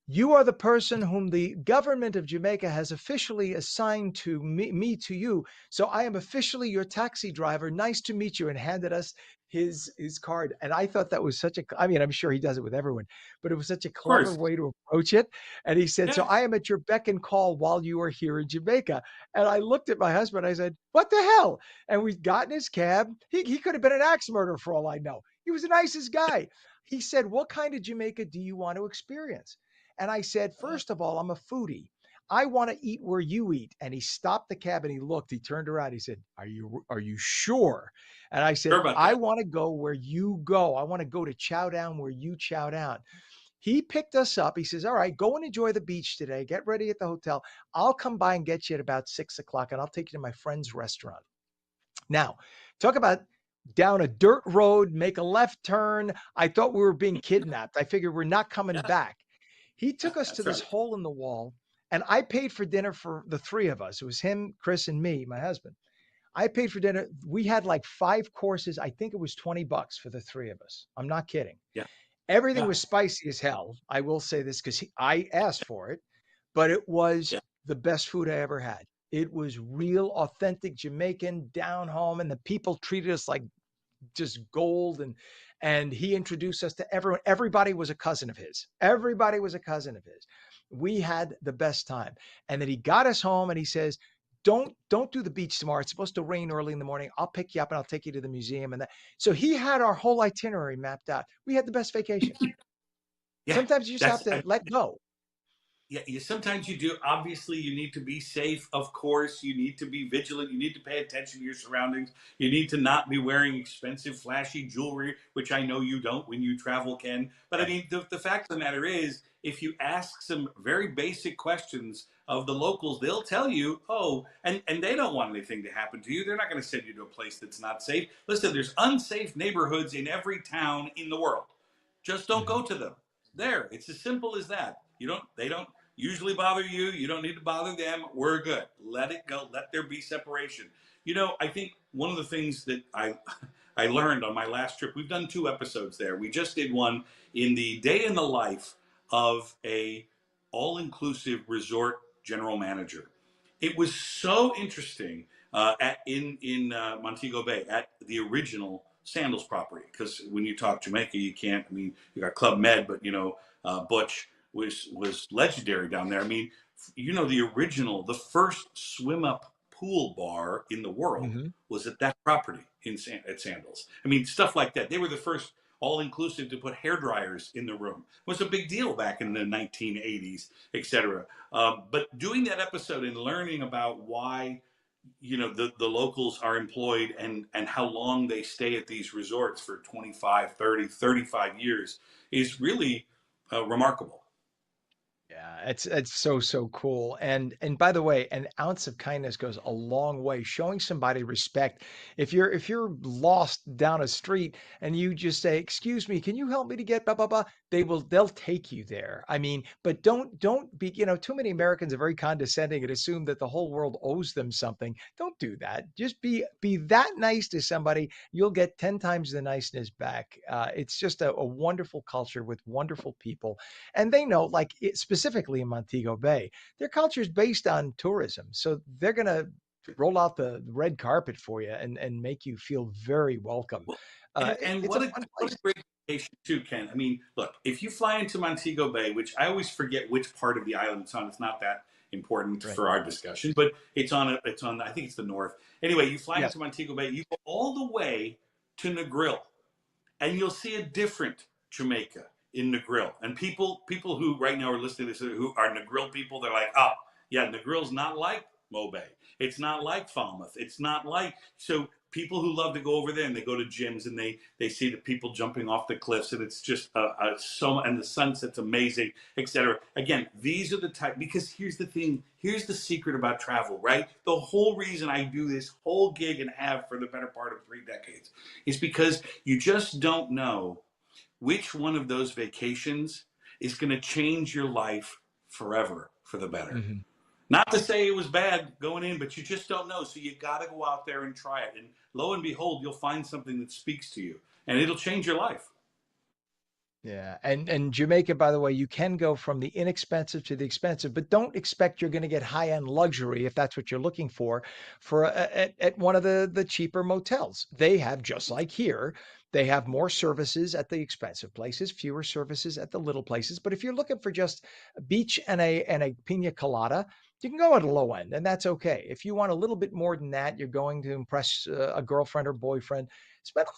you are the person whom the government of Jamaica has officially assigned to me to you. So I am officially your taxi driver. Nice to meet you," and handed us his card. And I thought that was I mean, I'm sure he does it with everyone, but it was such a clever way to approach it. And he said, "So I am at your beck and call while you are here in Jamaica." And I looked at my husband. I said, "What the hell?" And we got in his cab. He could have been an axe murderer for all I know. He was the nicest guy. He said, "What kind of Jamaica do you want to experience?" And I said, "First of all, I'm a foodie. I want to eat where you eat." And he stopped the cab and he looked, he turned around. He said, Are you sure? And I said, Sure about "I that. want to go where you go. I want to go to chow down where you chow down." He picked us up. He says, "All right, go and enjoy the beach today. Get ready at the hotel. I'll come by and get you at about 6 o'clock, and I'll take you to my friend's restaurant." Now, talk about down a dirt road, make a left turn. I thought we were being kidnapped. I figured we're not coming back. He took us to That's this right. hole in the wall, and I paid for dinner for the three of us. It was him, Chris, and me, my husband. I paid for dinner. We had like 5 courses. I think it was $20 for the three of us. I'm not kidding. Yeah. Everything Yeah. was spicy as hell. I will say this because I asked for it, but it was Yeah. the best food I ever had. It was real, authentic Jamaican down home, and the people treated us like just gold. And he introduced us to everyone. Everybody was a cousin of his. Everybody was a cousin of his. We had the best time. And then he got us home and he says, don't do the beach tomorrow. It's supposed to rain early in the morning. I'll pick you up and I'll take you to the museum. And so he had our whole itinerary mapped out. We had the best vacation. Yeah. Sometimes you just have That's to let go. Yeah, sometimes you do. Obviously, you need to be safe. Of course, you need to be vigilant. You need to pay attention to your surroundings. You need to not be wearing expensive, flashy jewelry, which I know you don't when you travel, Ken. But I mean, the fact of the matter is, if you ask some very basic questions of the locals, they'll tell you, oh, and they don't want anything to happen to you. They're not going to send you to a place that's not safe. Listen, there's unsafe neighborhoods in every town in the world. Just don't go to them. There, it's as simple as that. They don't usually bother you. You don't need to bother them. We're good. Let it go. Let there be separation. I think one of the things that I learned on my last trip, we've done 2 episodes there. We just did one in the day in the life of a all-inclusive resort general manager. It was so interesting in Montego Bay at the original Sandals property, because when you talk Jamaica, you can't. I mean, you got Club Med, but Butch was legendary down there. I mean, the first swim up pool bar in the world was at that property at Sandals. I mean, stuff like that. They were the first all inclusive to put hair dryers in the room. It was a big deal back in the 1980s, etc. But doing that episode and learning about why the locals are employed and how long they stay at these resorts for 25, 30, 35 years is really remarkable. Yeah, it's so cool. And by the way, an ounce of kindness goes a long way. Showing somebody respect. If you're lost down a street and you just say, "Excuse me, can you help me to get blah blah blah?" They'll take you there. I mean, but don't be, too many Americans are very condescending and assume that the whole world owes them something. Don't do that. Just be that nice to somebody. You'll get 10 times the niceness back. It's just a wonderful culture with wonderful people. And they know, like specifically in Montego Bay, their culture is based on tourism. So they're going to roll out the red carpet for you and make you feel very welcome. And It's a fun what place. a great vacation too, Ken. I mean, look, if you fly into Montego Bay, which I always forget which part of the island it's on, it's not that important Right. for our discussion, but it's on I think it's the north. Anyway, you fly Yes. into Montego Bay, you go all the way to Negril, and you'll see a different Jamaica in Negril. And people who right now are listening to this who are Negril people, they're like, oh, yeah, Negril's not like Mobay. It's not like Falmouth. It's not like, so people who love to go over there and they go to gyms and they see the people jumping off the cliffs and it's just and the sunset's amazing, etc. Again, these are the type, because here's the thing, here's the secret about travel, right? The whole reason I do this whole gig and have for the better part of 3 decades is because you just don't know which one of those vacations is going to change your life forever for the better. Not to say it was bad going in, but you just don't know. So you got to go out there and try it. And lo and behold, you'll find something that speaks to you and it'll change your life. Yeah, and Jamaica, by the way, you can go from the inexpensive to the expensive, but don't expect you're going to get high-end luxury if that's what you're looking for at one of the cheaper motels. They have, just like here, they have more services at the expensive places, fewer services at the little places. But if you're looking for just a beach and a pina colada, you can go at a low end, and that's okay. If you want a little bit more than that, you're going to impress a girlfriend or boyfriend, spend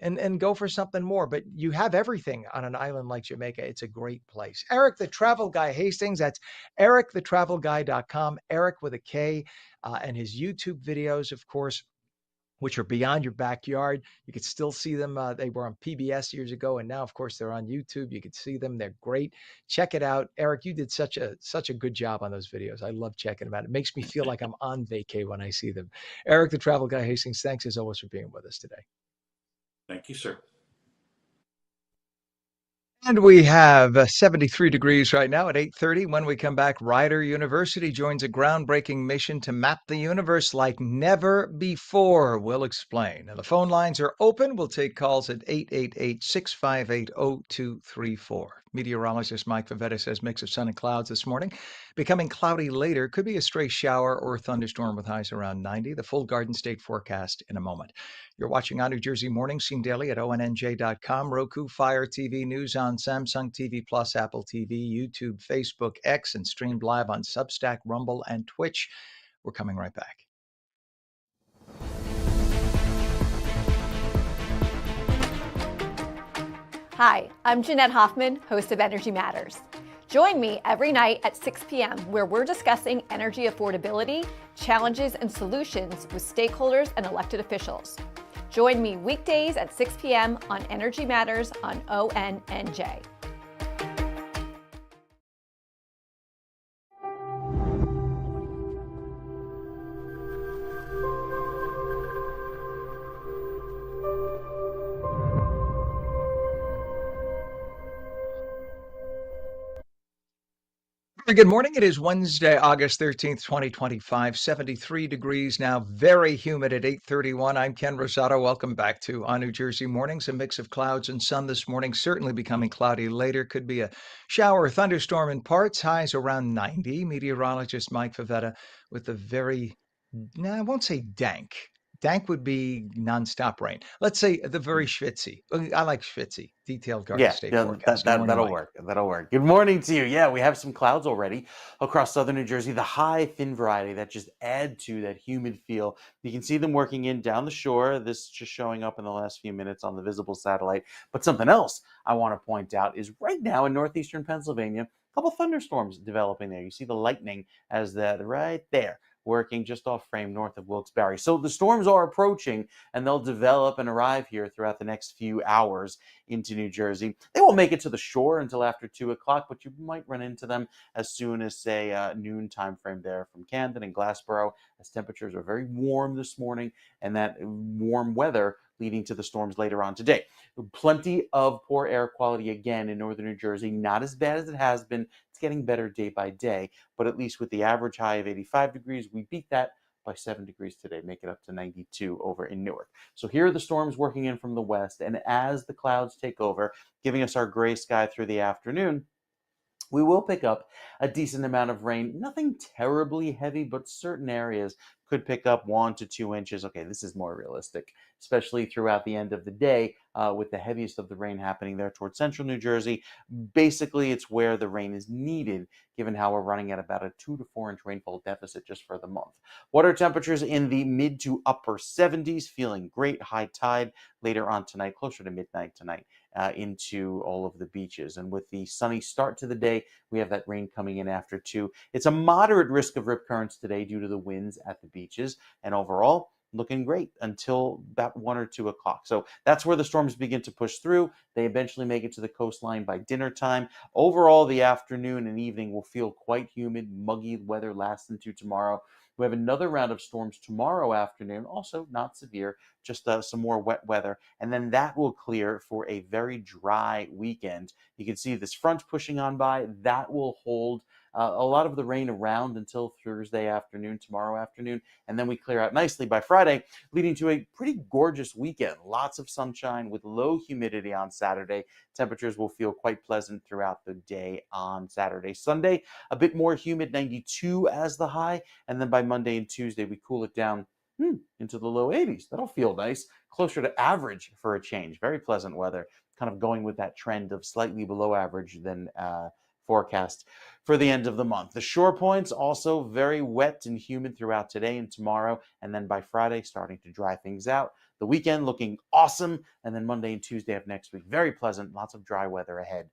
and go for something more. But you have everything on an island like Jamaica. It's a great place. Eric, the travel guy Hastings, that's ericthetravelguy.com, Eric with a K, and his YouTube videos, of course, which are beyond your backyard. You could still see them. They were on PBS years ago, and now, of course, they're on YouTube. You could see them. They're great. Check it out. Eric, you did such a good job on those videos. I love checking them out. It makes me feel like I'm on vacay when I see them. Eric, the travel guy Hastings, thanks as always for being with us today. Thank you, sir. And we have 73 degrees right now at 8:30. When we come back, Rider University joins a groundbreaking mission to map the universe like never before. We'll explain. And the phone lines are open. We'll take calls at 888-658-0234. Meteorologist Mike Favetta says mix of sun and clouds this morning. Becoming cloudy later. Could be a stray shower or thunderstorm with highs around 90. The full Garden State forecast in a moment. You're watching ONNJ Mornings, seen daily at ONNJ.com, Roku, Fire TV, News on Samsung TV Plus, Apple TV, YouTube, Facebook, X, and streamed live on Substack, Rumble, and Twitch. We're coming right back. Hi, I'm Jeanette Hoffman, host of Energy Matters. Join me every night at 6 p.m. where we're discussing energy affordability, challenges, and solutions with stakeholders and elected officials. Join me weekdays at 6 p.m. on Energy Matters on ONNJ. Good morning. It is Wednesday, August 13th, 2025, 73 degrees now, very humid at 8:31. I'm Ken Rosato. Welcome back to ONNJ Mornings. A mix of clouds and sun this morning, certainly becoming cloudy later. Could be a shower or thunderstorm in parts. Highs around 90. Meteorologist Mike Favetta with a very, no, I won't say dank. Dank would be nonstop rain. Let's say the very schwitzy. I like schwitzy. Detailed Garden Yeah, State yeah, forecast. Good morning, that'll Mike. work. That'll work. Good morning to you. Yeah, we have some clouds already across southern New Jersey. The high, thin variety that just add to that humid feel. You can see them working in down the shore. This just showing up in the last few minutes on the visible satellite. But something else I want to point out is right now in northeastern Pennsylvania, a couple thunderstorms developing there. You see the lightning as that right there, working just off frame north of Wilkes-Barre. So the storms are approaching and they'll develop and arrive here throughout the next few hours into New Jersey. They won't make it to the shore until after 2 o'clock, but you might run into them as soon as, say, noon time frame there from Camden and Glassboro, as temperatures are very warm this morning and that warm weather leading to the storms later on today. Plenty of poor air quality again in northern New Jersey, not as bad as it has been. It's getting better day by day, but at least with the average high of 85 degrees, we beat that by 7 degrees today, make it up to 92 over in Newark. So here are the storms working in from the west, and as the clouds take over, giving us our gray sky through the afternoon, we will pick up a decent amount of rain. Nothing terribly heavy, but certain areas could pick up 1 to 2 inches. Okay, this is more realistic, especially throughout the end of the day, with the heaviest of the rain happening there towards central New Jersey. Basically, it's where the rain is needed, given how we're running at about a 2 to 4 inch rainfall deficit just for the month. Water temperatures in the mid to upper 70s, feeling great. High tide later on tonight, closer to midnight tonight. Into all of the beaches. And with the sunny start to the day, we have that rain coming in after 2. It's a moderate risk of rip currents today due to the winds at the beaches. And overall, looking great until about 1 or 2 o'clock. So that's where the storms begin to push through. They eventually make it to the coastline by dinner time. Overall, the afternoon and evening will feel quite humid, muggy weather lasts into tomorrow. We have another round of storms tomorrow afternoon, also not severe, just some more wet weather. And then that will clear for a very dry weekend. You can see this front pushing on by. That will hold a lot of the rain around until Thursday afternoon, tomorrow afternoon. And then we clear out nicely by Friday, leading to a pretty gorgeous weekend. Lots of sunshine with low humidity on Saturday. Temperatures will feel quite pleasant throughout the day on Saturday. Sunday, a bit more humid, 92 as the high. And then by Monday and Tuesday, we cool it down into the low 80s. That'll feel nice, closer to average for a change. Very pleasant weather, kind of going with that trend of slightly below average than forecast for the end of the month. The shore points also very wet and humid throughout today and tomorrow, and then by Friday starting to dry things out. The weekend looking awesome, and then Monday and Tuesday of next week very pleasant. Lots of dry weather ahead.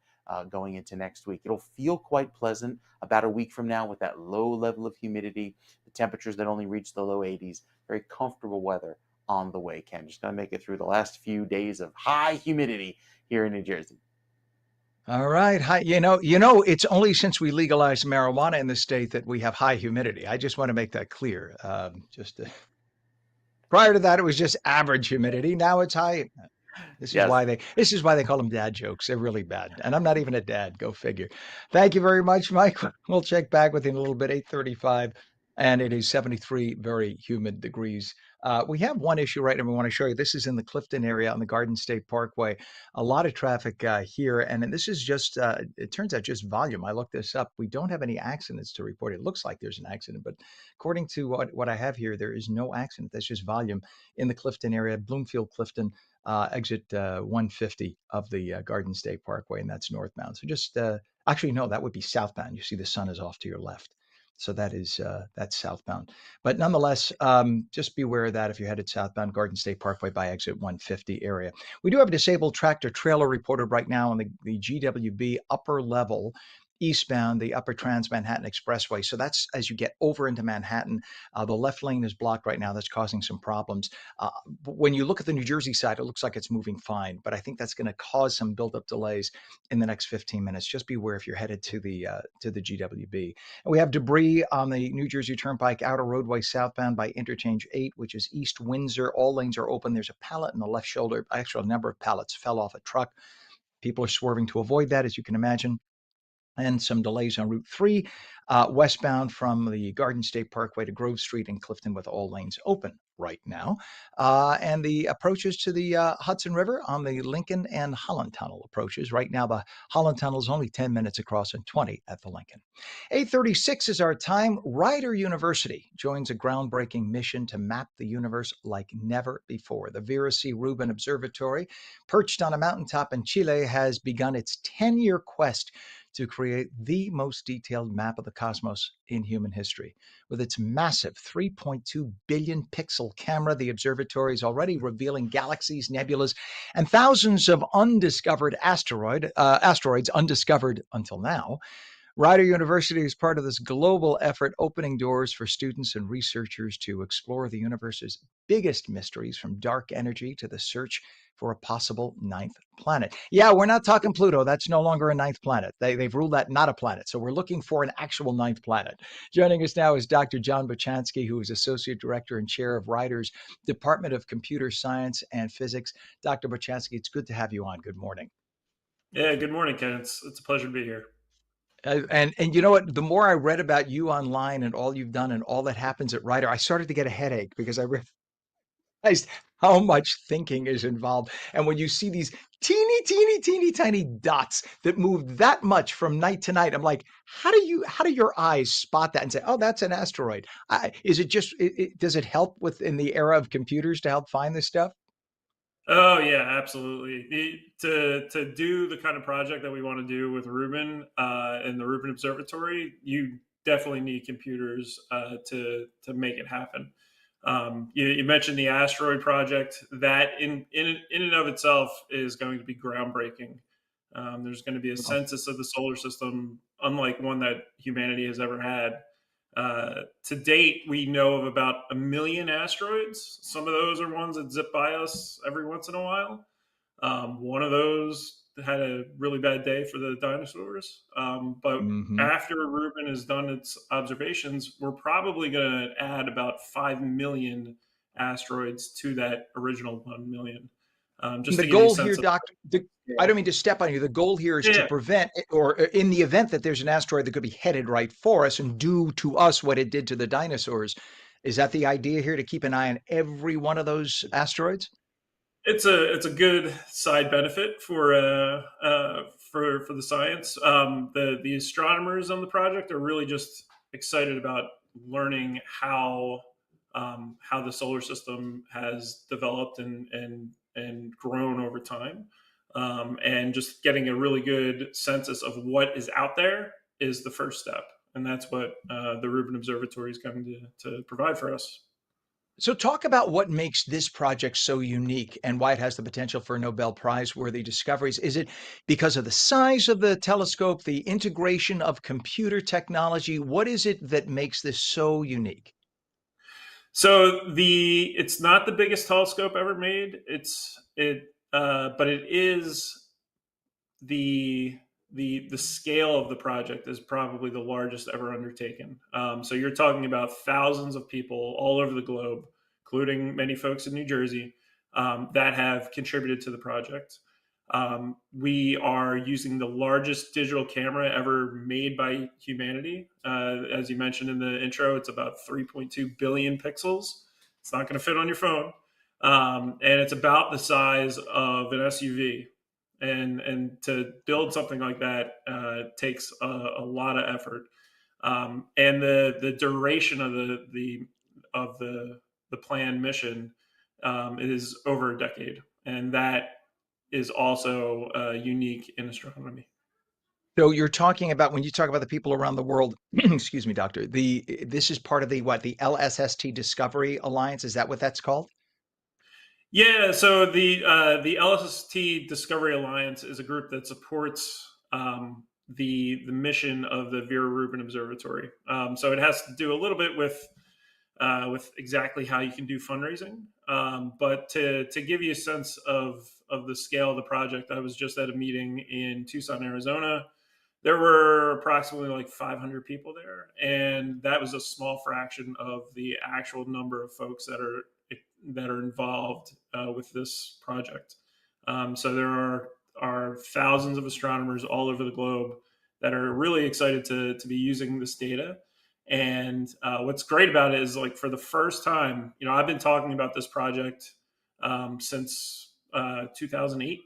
Going into next week, it'll feel quite pleasant about a week from now with that low level of humidity, the temperatures that only reach the low 80s. Very comfortable weather on the way, Ken. Just going to make it through the last few days of high humidity here in New Jersey. All right. Hi. It's only since we legalized marijuana in the state that we have high humidity. I just want to make that clear. Prior to that, it was just average humidity. Now it's high. This is Yes. why they call them dad jokes. They're really bad. And I'm not even a dad. Go figure. Thank you very much, Mike. We'll check back with you in a little bit, 8:35. And it is 73 very humid degrees. We have one issue right now we want to show you. This is in the Clifton area on the Garden State Parkway. A lot of traffic here. And this is just, it turns out just volume. I looked this up. We don't have any accidents to report. It looks like there's an accident, but according to what I have here, there is no accident. That's just volume in the Clifton area, Bloomfield, Clifton. Exit 150 of the Garden State Parkway, and that's northbound. So just actually, no, that would be southbound. You see the sun is off to your left. So that's southbound. But nonetheless, just beware of that if you're headed southbound, Garden State Parkway by exit 150 area. We do have a disabled tractor trailer reported right now on the GWB upper level eastbound, the Upper Trans-Manhattan Expressway. So that's as you get over into Manhattan. The left lane is blocked right now. That's causing some problems. But when you look at the New Jersey side, it looks like it's moving fine. But I think that's going to cause some buildup delays in the next 15 minutes. Just beware if you're headed to the GWB. And we have debris on the New Jersey Turnpike outer roadway southbound by Interchange 8, which is East Windsor. All lanes are open. There's a pallet in the left shoulder. Actually, a number of pallets fell off a truck. People are swerving to avoid that, as you can imagine. And some delays on Route 3, westbound from the Garden State Parkway to Grove Street in Clifton, with all lanes open right now. And the approaches to the Hudson River on the Lincoln and Holland Tunnel approaches. Right now, the Holland Tunnel is only 10 minutes across and 20 at the Lincoln. 8:36 is our time. Rider University joins a groundbreaking mission to map the universe like never before. The Vera C. Rubin Observatory, perched on a mountaintop in Chile, has begun its 10-year quest to create the most detailed map of the cosmos in human history. With its massive 3.2 billion pixel camera, the observatory is already revealing galaxies, nebulas, and thousands of undiscovered asteroids undiscovered until now. Rider University is part of this global effort, opening doors for students and researchers to explore the universe's biggest mysteries, from dark energy to the search for a possible ninth planet. Yeah, we're not talking Pluto. That's no longer a ninth planet. They've ruled that not a planet. So we're looking for an actual ninth planet. Joining us now is Dr. John Bochansky, who is Associate Director and Chair of Rider's Department of Computer Science and Physics. Dr. Bochansky, it's good to have you on. Good morning. Yeah, good morning, Ken. It's a pleasure to be here. And you know what? The more I read about you online and all you've done and all that happens at Rider, I started to get a headache because I realized how much thinking is involved. And when you see these teeny tiny dots that move that much from night to night, I'm like, how do your eyes spot that and say, oh, that's an asteroid? Is it just, does it help in the era of computers to help find this stuff? Oh yeah, absolutely. To do the kind of project that we want to do with Rubin and the Rubin Observatory, you definitely need computers to make it happen. You mentioned the asteroid project. That in and of itself is going to be groundbreaking. There's going to be a census of the solar system unlike one that humanity has ever had. To date, we know of about 1 million asteroids. Some of those are ones that zip by us every once in a while. One of those had a really bad day for the dinosaurs. But after Rubin has done its observations, we're probably going to add about 5 million asteroids to that original 1 million. Just the goal here, Doctor, I don't mean to step on you. The goal here is to prevent, or in the event that there's an asteroid that could be headed right for us and do to us what it did to the dinosaurs. Is that the idea here, to keep an eye on every one of those asteroids? It's a good side benefit for the science. The astronomers on the project are really just excited about learning how the solar system has developed and grown over time, and just getting a really good census of what is out there is the first step, and that's what the Rubin Observatory is coming to provide for us. So talk about what makes this project so unique and why it has the potential for Nobel Prize-worthy discoveries. Is it because of the size of the telescope, the integration of computer technology? What is it that makes this so unique? So it's not the biggest telescope ever made. But it is the scale of the project is probably the largest ever undertaken. So you're talking about thousands of people all over the globe, including many folks in New Jersey, that have contributed to the project. We are using the largest digital camera ever made by humanity. As you mentioned in the intro, it's about 3.2 billion pixels. It's not going to fit on your phone. And it's about the size of an SUV. And to build something like that takes a lot of effort. And the duration of the planned mission is over a decade. And that is also unique in astronomy. So you're talking about, when you talk about the people around the world, excuse me, Doctor, this is part of the LSST Discovery Alliance? Is that what that's called? Yeah, so the LSST Discovery Alliance is a group that supports the mission of the Vera Rubin Observatory. So it has to do a little bit with exactly how you can do fundraising. But to give you a sense of the scale of the project, I was just at a meeting in Tucson, Arizona. There were approximately like 500 people there, and that was a small fraction of the actual number of folks that are involved with this project. So there are thousands of astronomers all over the globe that are really excited to be using this data. And what's great about it is, like, for the first time, I've been talking about this project since 2008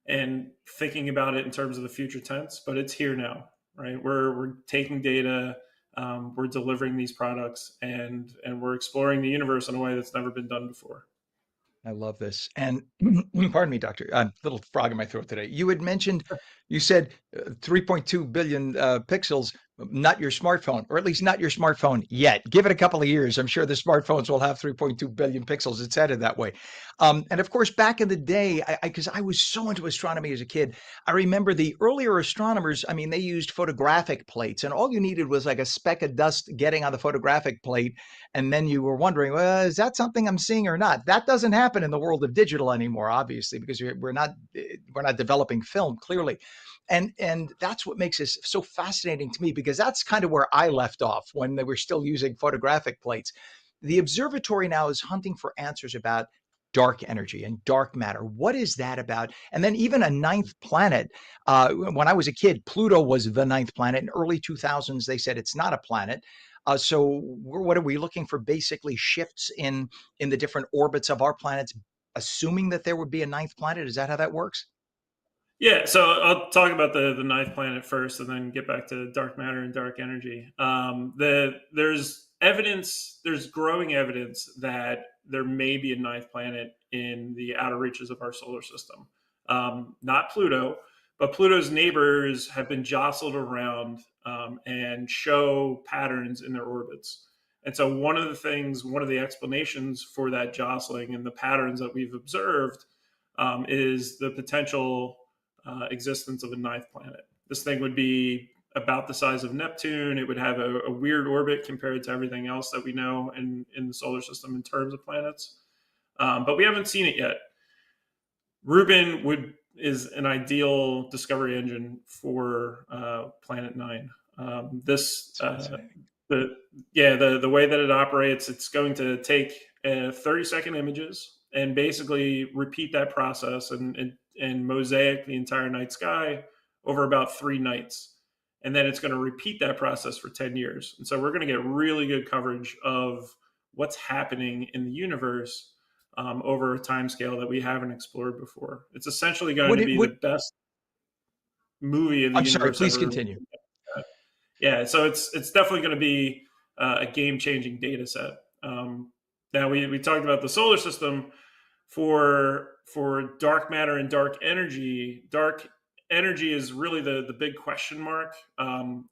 and thinking about it in terms of the future tense, but it's here now, right? We're taking data, we're delivering these products, and we're exploring the universe in a way that's never been done before. I love this. And pardon me, doctor, little frog in my throat today. You said 3.2 billion pixels, not your smartphone, or at least not your smartphone yet. Give it a couple of years. I'm sure the smartphones will have 3.2 billion pixels. It's headed that way. And of course, back in the day, because I was so into astronomy as a kid, I remember the earlier astronomers, I mean, they used photographic plates, and all you needed was like a speck of dust getting on the photographic plate. And then you were wondering, well, is that something I'm seeing or not? That doesn't happen in the world of digital anymore, obviously, because we're not developing film, clearly. And that's what makes this so fascinating to me, because that's kind of where I left off when they were still using photographic plates. The observatory now is hunting for answers about dark energy and dark matter. What is that about? And then even a ninth planet. When I was a kid, Pluto was the ninth planet. In early 2000s, they said it's not a planet. So what are we looking for? Basically shifts in the different orbits of our planets, assuming that there would be a ninth planet. Is that how that works? Yeah, so I'll talk about the ninth planet first, and then get back to dark matter and dark energy. There's growing evidence that there may be a ninth planet in the outer reaches of our solar system. Not Pluto, but Pluto's neighbors have been jostled around and show patterns in their orbits. And so one of the explanations for that jostling and the patterns that we've observed is the potential existence of a ninth planet. This thing would be about the size of Neptune. It would have a weird orbit compared to everything else that we know in the solar system in terms of planets. But we haven't seen it yet. Rubin is an ideal discovery engine for Planet 9. The way that it operates, it's going to take 30-second images and basically repeat that process and mosaic the entire night sky over about 3 nights. And then it's going to repeat that process for 10 years. And so we're going to get really good coverage of what's happening in the universe over a time scale that we haven't explored before. It's essentially going to be the best movie of the universe. I'm sorry, please ever. continue. Yeah, so it's definitely going to be a game-changing data set. Now we talked about the solar system. For dark matter and dark energy is really the big question mark.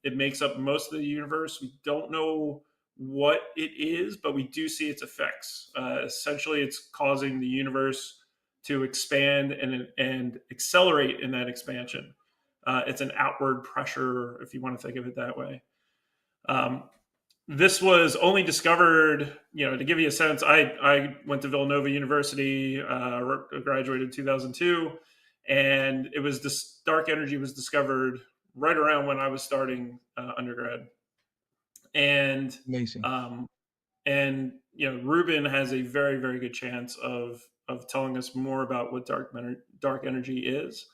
It makes up most of the universe. We don't know what it is, but we do see its effects. Essentially, it's causing the universe to expand and accelerate in that expansion. It's an outward pressure, if you want to think of it that way. This was only discovered, to give you a sense, I went to Villanova University, graduated in 2002, and dark energy was discovered right around when I was starting undergrad. And amazing. Rubin has a very, very good chance of telling us more about what dark energy is,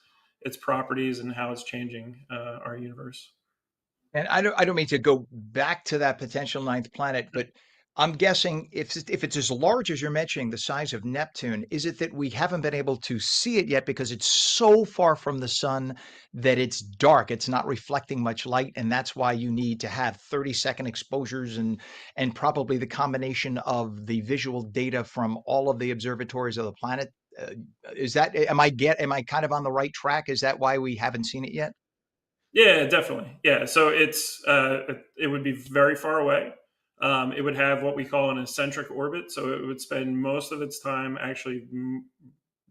its properties, and how it's changing our universe. And I don't mean to go back to that potential ninth planet, but I'm guessing if it's as large as you're mentioning, the size of Neptune, is it that we haven't been able to see it yet because it's so far from the sun that it's dark, it's not reflecting much light, and that's why you need to have 30-second exposures and probably the combination of the visual data from all of the observatories of the planet? Am I kind of on the right track? Is that why we haven't seen it yet? Yeah, definitely. Yeah, so it would be very far away. It would have what we call an eccentric orbit, so it would spend most of its time actually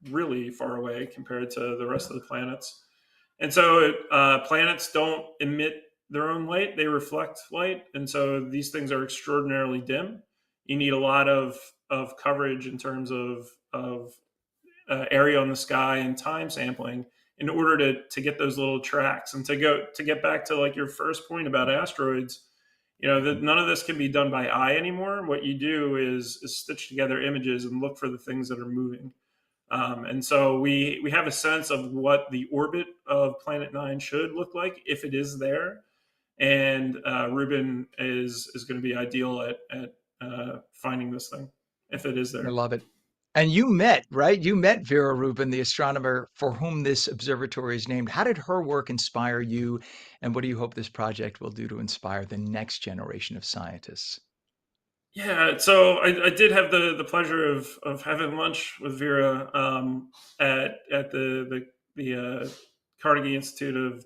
really far away compared to the rest of the planets. And so planets don't emit their own light; they reflect light, and so these things are extraordinarily dim. You need a lot of coverage in terms of area on the sky and time sampling in order to get those little tracks. And to get back to like your first point about asteroids, none of this can be done by eye anymore. What you do is stitch together images and look for the things that are moving. And so we have a sense of what the orbit of Planet 9 should look like if it is there. And Ruben is going to be ideal at finding this thing if it is there. I love it. And you met, right? You met Vera Rubin, the astronomer for whom this observatory is named. How did her work inspire you? And what do you hope this project will do to inspire the next generation of scientists? Yeah, so I did have the pleasure of having lunch with Vera at the Carnegie Institute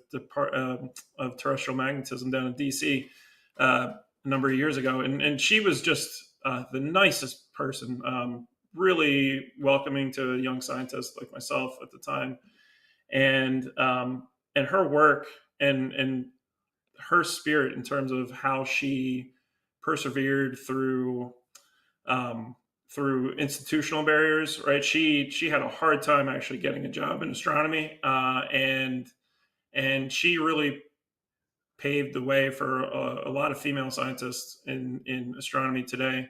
of Terrestrial Magnetism down in DC a number of years ago, and she was just the nicest person, really welcoming to a young scientist like myself at the time, and her work and her spirit in terms of how she persevered through institutional barriers, right? She had a hard time actually getting a job in astronomy, and she really paved the way for a lot of female scientists in astronomy today.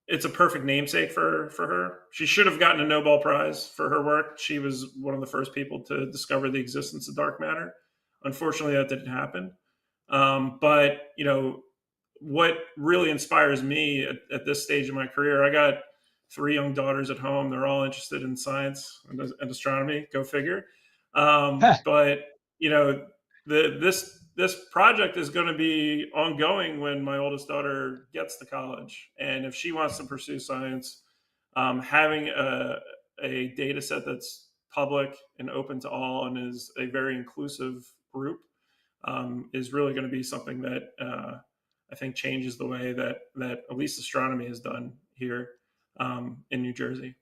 It's a perfect namesake for her. She should have gotten a Nobel Prize for her work. She was one of the first people to discover the existence of dark matter. Unfortunately, that didn't happen. But what really inspires me at this stage of my career, I got 3 young daughters at home. They're all interested in science and astronomy. Go figure. But this project is going to be ongoing when my oldest daughter gets to college, and if she wants to pursue science, having a data set that's public and open to all and is a very inclusive group is really going to be something that I think changes the way that at least astronomy is done here in New Jersey.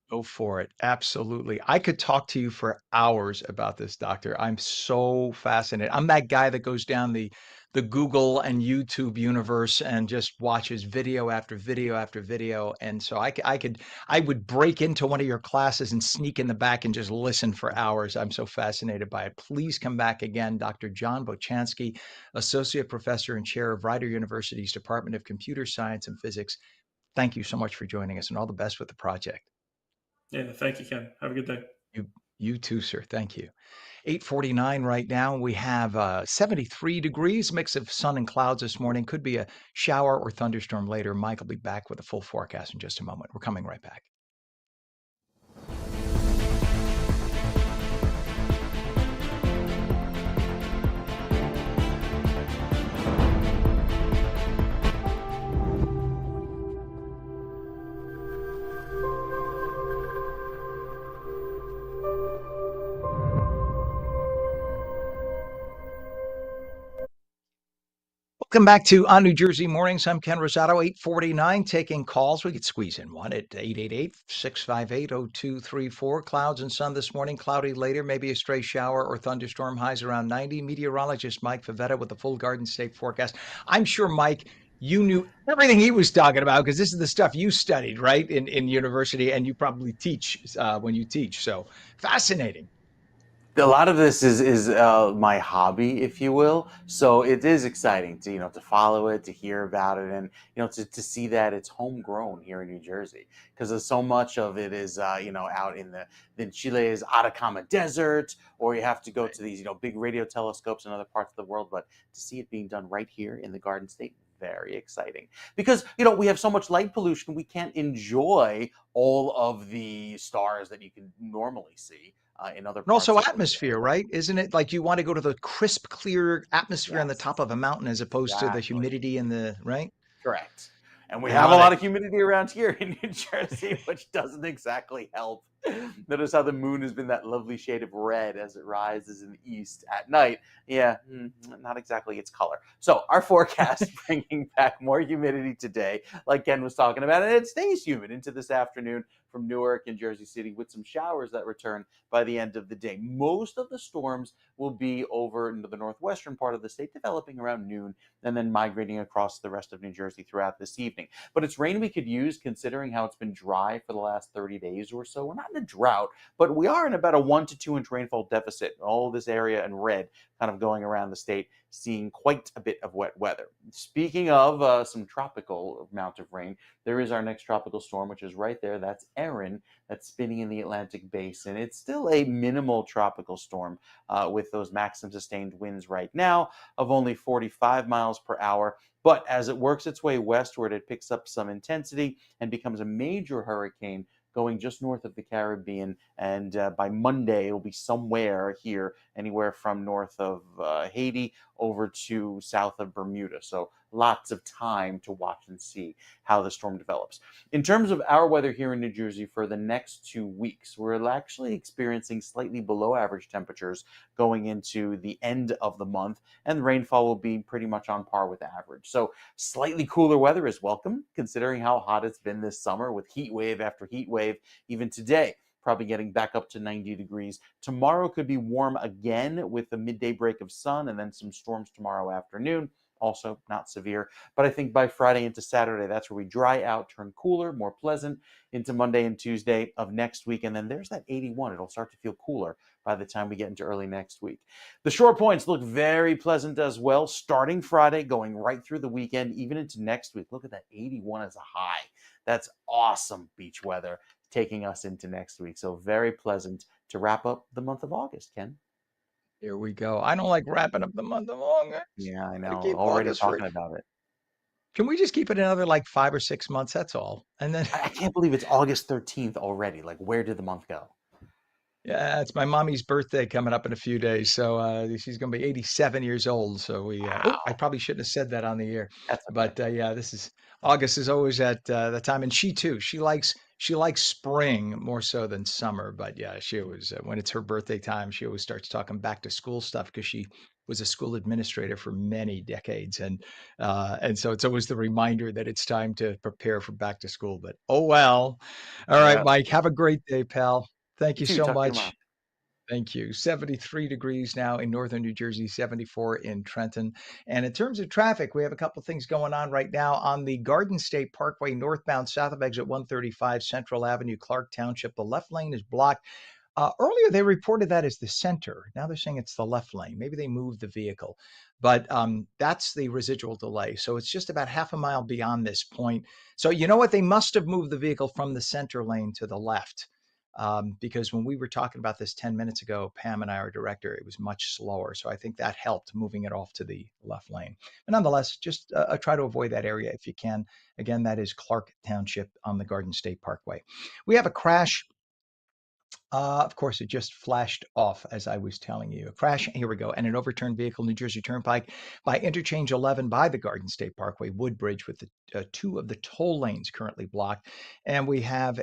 Go for it. Absolutely. I could talk to you for hours about this, doctor. I'm so fascinated. I'm that guy that goes down the Google and YouTube universe and just watches video after video after video. And so I would break into one of your classes and sneak in the back and just listen for hours. I'm so fascinated by it. Please come back again, Dr. John Bochansky, Associate Professor and Chair of Rider University's Department of Computer Science and Physics. Thank you so much for joining us, and all the best with the project. Yeah, thank you, Ken. Have a good day. You too, sir. Thank you. 8:49 right now. We have 73 degrees, mix of sun and clouds this morning. Could be a shower or thunderstorm later. Mike will be back with a full forecast in just a moment. We're coming right back. Welcome back to ONNJ Jersey Mornings. I'm Ken Rosato, 8:49, taking calls. We could squeeze in one at 888-658-0234. Clouds and sun this morning, cloudy later, maybe a stray shower or thunderstorm, highs around 90. Meteorologist Mike Favetta with the full Garden State forecast. I'm sure, Mike, you knew everything he was talking about because this is the stuff you studied, right, in university, and you probably teach when you teach. So fascinating. A lot of this is my hobby, if you will. So it is exciting to to follow it, to hear about it, and to see that it's homegrown here in New Jersey, because so much of it is out in Chile's Atacama Desert, or you have to go to these big radio telescopes in other parts of the world. But to see it being done right here in the Garden State, very exciting, because we have so much light pollution, we can't enjoy all of the stars that you can normally see in other And parts also of atmosphere, right? Isn't it like you want to go to the crisp, clear atmosphere on the top of a mountain as opposed to the Exactly. humidity and right? Correct. And we have a Got lot it. of humidity around here in New Jersey, which doesn't exactly help Notice how the moon has been that lovely shade of red as it rises in the east at night. Yeah, not exactly its color. So our forecast bringing back more humidity today, like Ken was talking about, and it stays humid into this afternoon from Newark and Jersey City with some showers that return by the end of the day. Most of the storms will be over into the northwestern part of the state, developing around noon and then migrating across the rest of New Jersey throughout this evening. But it's rain we could use considering how it's been dry for the last 30 days or so. We're not in a drought, but we are in about a 1 to 2 inch rainfall deficit. All of this area in red kind of going around the state, seeing quite a bit of wet weather. Speaking of some tropical amount of rain, there is our next tropical storm, which is right there. That's Erin, that's spinning in the Atlantic basin. It's still a minimal tropical storm with those maximum sustained winds right now of only 45 miles per hour. But as it works its way westward, it picks up some intensity and becomes a major hurricane going just north of the Caribbean. And by Monday, it'll be somewhere here, anywhere from north of Haiti over to south of Bermuda. So lots of time to watch and see how the storm develops. In terms of our weather here in New Jersey for the next 2 weeks, we're actually experiencing slightly below average temperatures going into the end of the month, and the rainfall will be pretty much on par with average. So slightly cooler weather is welcome, considering how hot it's been this summer with heat wave after heat wave. Even today, probably getting back up to 90 degrees. Tomorrow could be warm again with a midday break of sun and then some storms tomorrow afternoon. Also not severe, but I think by Friday into Saturday, that's where we dry out, turn cooler, more pleasant into Monday and Tuesday of next week. And then there's that 81. It'll start to feel cooler by the time we get into early next week. The shore points look very pleasant as well, starting Friday, going right through the weekend, even into next week. Look at that 81 as a high. That's awesome beach weather taking us into next week. So very pleasant to wrap up the month of August, Ken. Here we go. I don't like wrapping up the month of August. Yeah, I Gotta know. keep Already August for. talking about it. Can we just keep it another like 5 or 6 months? That's all. And then I can't believe it's August 13th already. Like, where did the month go? yeah, it's my mommy's birthday coming up in a few days. So she's going to be 87 years old. So oh, I Wow. probably shouldn't have said that on the air. That's okay. But yeah, this is August is always at the time. And she too, she likes spring more so than summer. But yeah, she always, when it's her birthday time, she always starts talking back to school stuff because she was a school administrator for many decades. And so it's always the reminder that it's time to prepare for back to school. But oh well. All right, Yeah. Mike, have a great day, pal. Thank You you too. so Talk to you much. tomorrow. Thank you. 73 degrees now in northern New Jersey, 74 in Trenton. And in terms of traffic, we have a couple things going on right now on the Garden State Parkway northbound south of exit 135 Central Avenue, Clark Township. The left lane is blocked. Earlier, they reported that as the center. Now they're saying it's the left lane. Maybe they moved the vehicle, but that's the residual delay. So it's just about half a mile beyond this point. So you know what? They must have moved the vehicle from the center lane to the left. Because when we were talking about this 10 minutes ago, Pam and I, our director, it was much slower. So I think that helped moving it off to the left lane. But nonetheless, just try to avoid that area if you can. Again, that is Clark Township on the Garden State Parkway. We have a crash. Of course, it just flashed off as I was telling you. A crash, here we go, and an overturned vehicle, New Jersey Turnpike by Interchange 11 by the Garden State Parkway, Woodbridge, with the two of the toll lanes currently blocked. And we have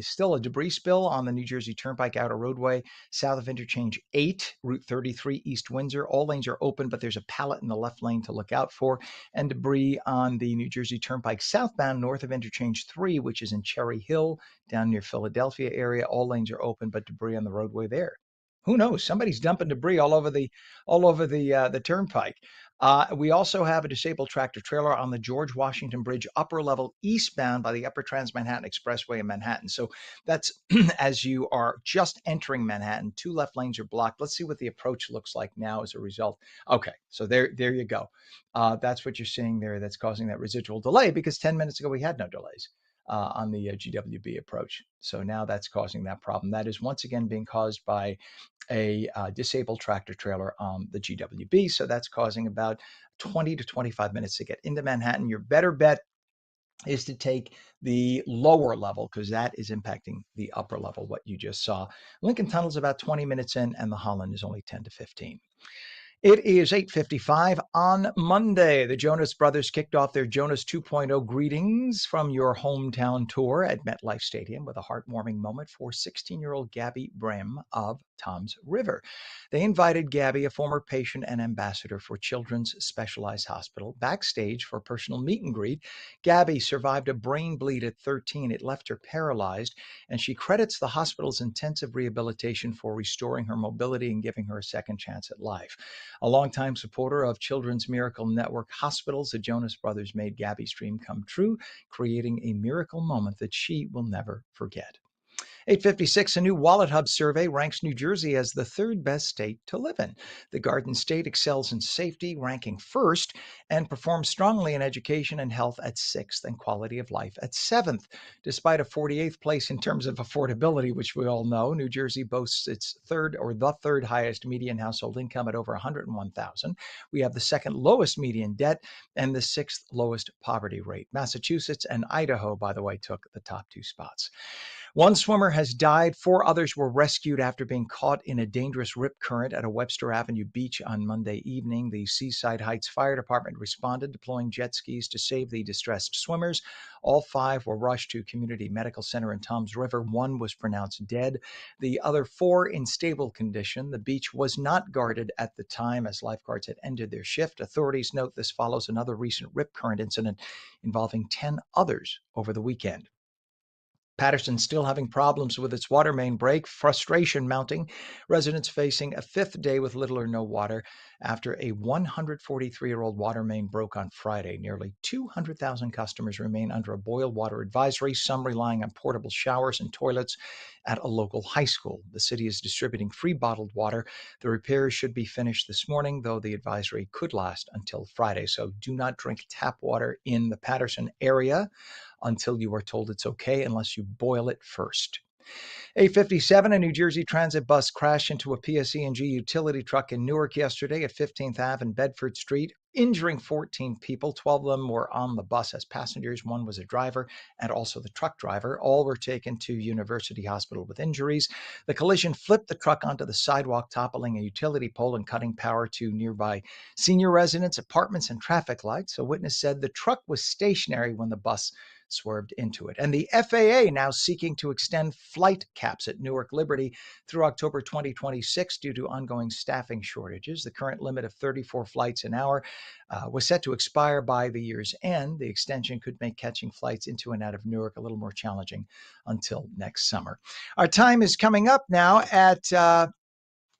still a debris spill on the New Jersey Turnpike outer roadway south of Interchange 8, Route 33 East Windsor. All lanes are open, but there's a pallet in the left lane to look out for, and debris on the New Jersey Turnpike southbound north of Interchange 3, which is in Cherry Hill, down near Philadelphia area. All lanes are open, but debris on the roadway there. Who knows? Somebody's dumping debris all over the turnpike. We also have a disabled tractor trailer on the George Washington Bridge upper level eastbound by the Upper Trans-Manhattan Expressway in Manhattan. So that's as you are just entering Manhattan, two left lanes are blocked. Let's see what the approach looks like now as a result. Okay, so there you go. That's what you're seeing there. That's causing that residual delay because 10 minutes ago we had no delays on the GWB approach. So now that's causing that problem. That is once again being caused by a disabled tractor trailer on the GWB. So that's causing about 20 to 25 minutes to get into Manhattan. Your better bet is to take the lower level because that is impacting the upper level, what you just saw. Lincoln Tunnel is about 20 minutes in, and the Holland is only 10 to 15. It is 8:55 on Monday. The Jonas Brothers kicked off their Jonas 2.0 greetings from your hometown tour at MetLife Stadium with a heartwarming moment for 16-year-old Gabby Brim of Tom's River. They invited Gabby, a former patient and ambassador for Children's Specialized Hospital, backstage for a personal meet and greet. Gabby survived a brain bleed at 13. It left her paralyzed, and she credits the hospital's intensive rehabilitation for restoring her mobility and giving her a second chance at life. A longtime supporter of Children's Miracle Network hospitals, the Jonas Brothers made Gabby's dream come true, creating a miracle moment that she will never forget. 856, a new Wallet Hub survey ranks New Jersey as the third best state to live in. The Garden State excels in safety, ranking first, and performs strongly in education and health at sixth, and quality of life at seventh. Despite a 48th place in terms of affordability, which we all know, New Jersey boasts its the third highest median household income at over $101,000. We have the second lowest median debt and the sixth lowest poverty rate. Massachusetts and Idaho, by the way, took the top two spots. One swimmer has died. 4 others were rescued after being caught in a dangerous rip current at a Webster Avenue beach on Monday evening. The Seaside Heights Fire Department responded, deploying jet skis to save the distressed swimmers. All 5 were rushed to Community Medical Center in Toms River. 1 was pronounced dead. The other 4 in stable condition. The beach was not guarded at the time as lifeguards had ended their shift. Authorities note this follows another recent rip current incident involving 10 others over the weekend. Patterson still having problems with its water main break, frustration mounting. Residents facing a 5th day with little or no water after a 143-year-old water main broke on Friday. Nearly 200,000 customers remain under a boil water advisory, some relying on portable showers and toilets at a local high school. The city is distributing free bottled water. The repairs should be finished this morning, though the advisory could last until Friday. So do not drink tap water in the Patterson area until you are told it's okay, unless you boil it first. 857, a New Jersey Transit bus crashed into a PSE&G utility truck in Newark yesterday at 15th Ave and Bedford Street, injuring 14 people. 12 of them were on the bus as passengers. 1 was a driver and also the truck driver. All were taken to University Hospital with injuries. The collision flipped the truck onto the sidewalk, toppling a utility pole and cutting power to nearby senior residents, apartments, and traffic lights. A witness said the truck was stationary when the bus swerved into it. And the FAA now seeking to extend flight caps at Newark Liberty through October 2026 due to ongoing staffing shortages. The current limit of 34 flights an hour was set to expire by the year's end. The extension could make catching flights into and out of Newark a little more challenging until next summer. Our time is coming up now at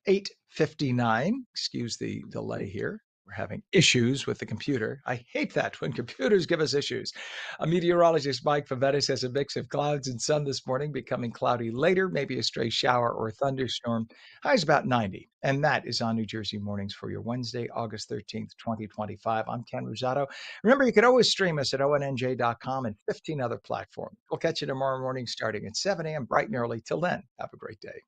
8:59. Excuse the delay here. We're having issues with the computer. I hate that when computers give us issues. A meteorologist, Mike Favetta, says a mix of clouds and sun this morning, becoming cloudy later, maybe a stray shower or a thunderstorm. Highs about 90. And that is on New Jersey Mornings for your Wednesday, August 13th, 2025. I'm Ken Rosato. Remember, you can always stream us at ONNJ.com and 15 other platforms. We'll catch you tomorrow morning starting at 7 a.m. bright and early. Till then, have a great day.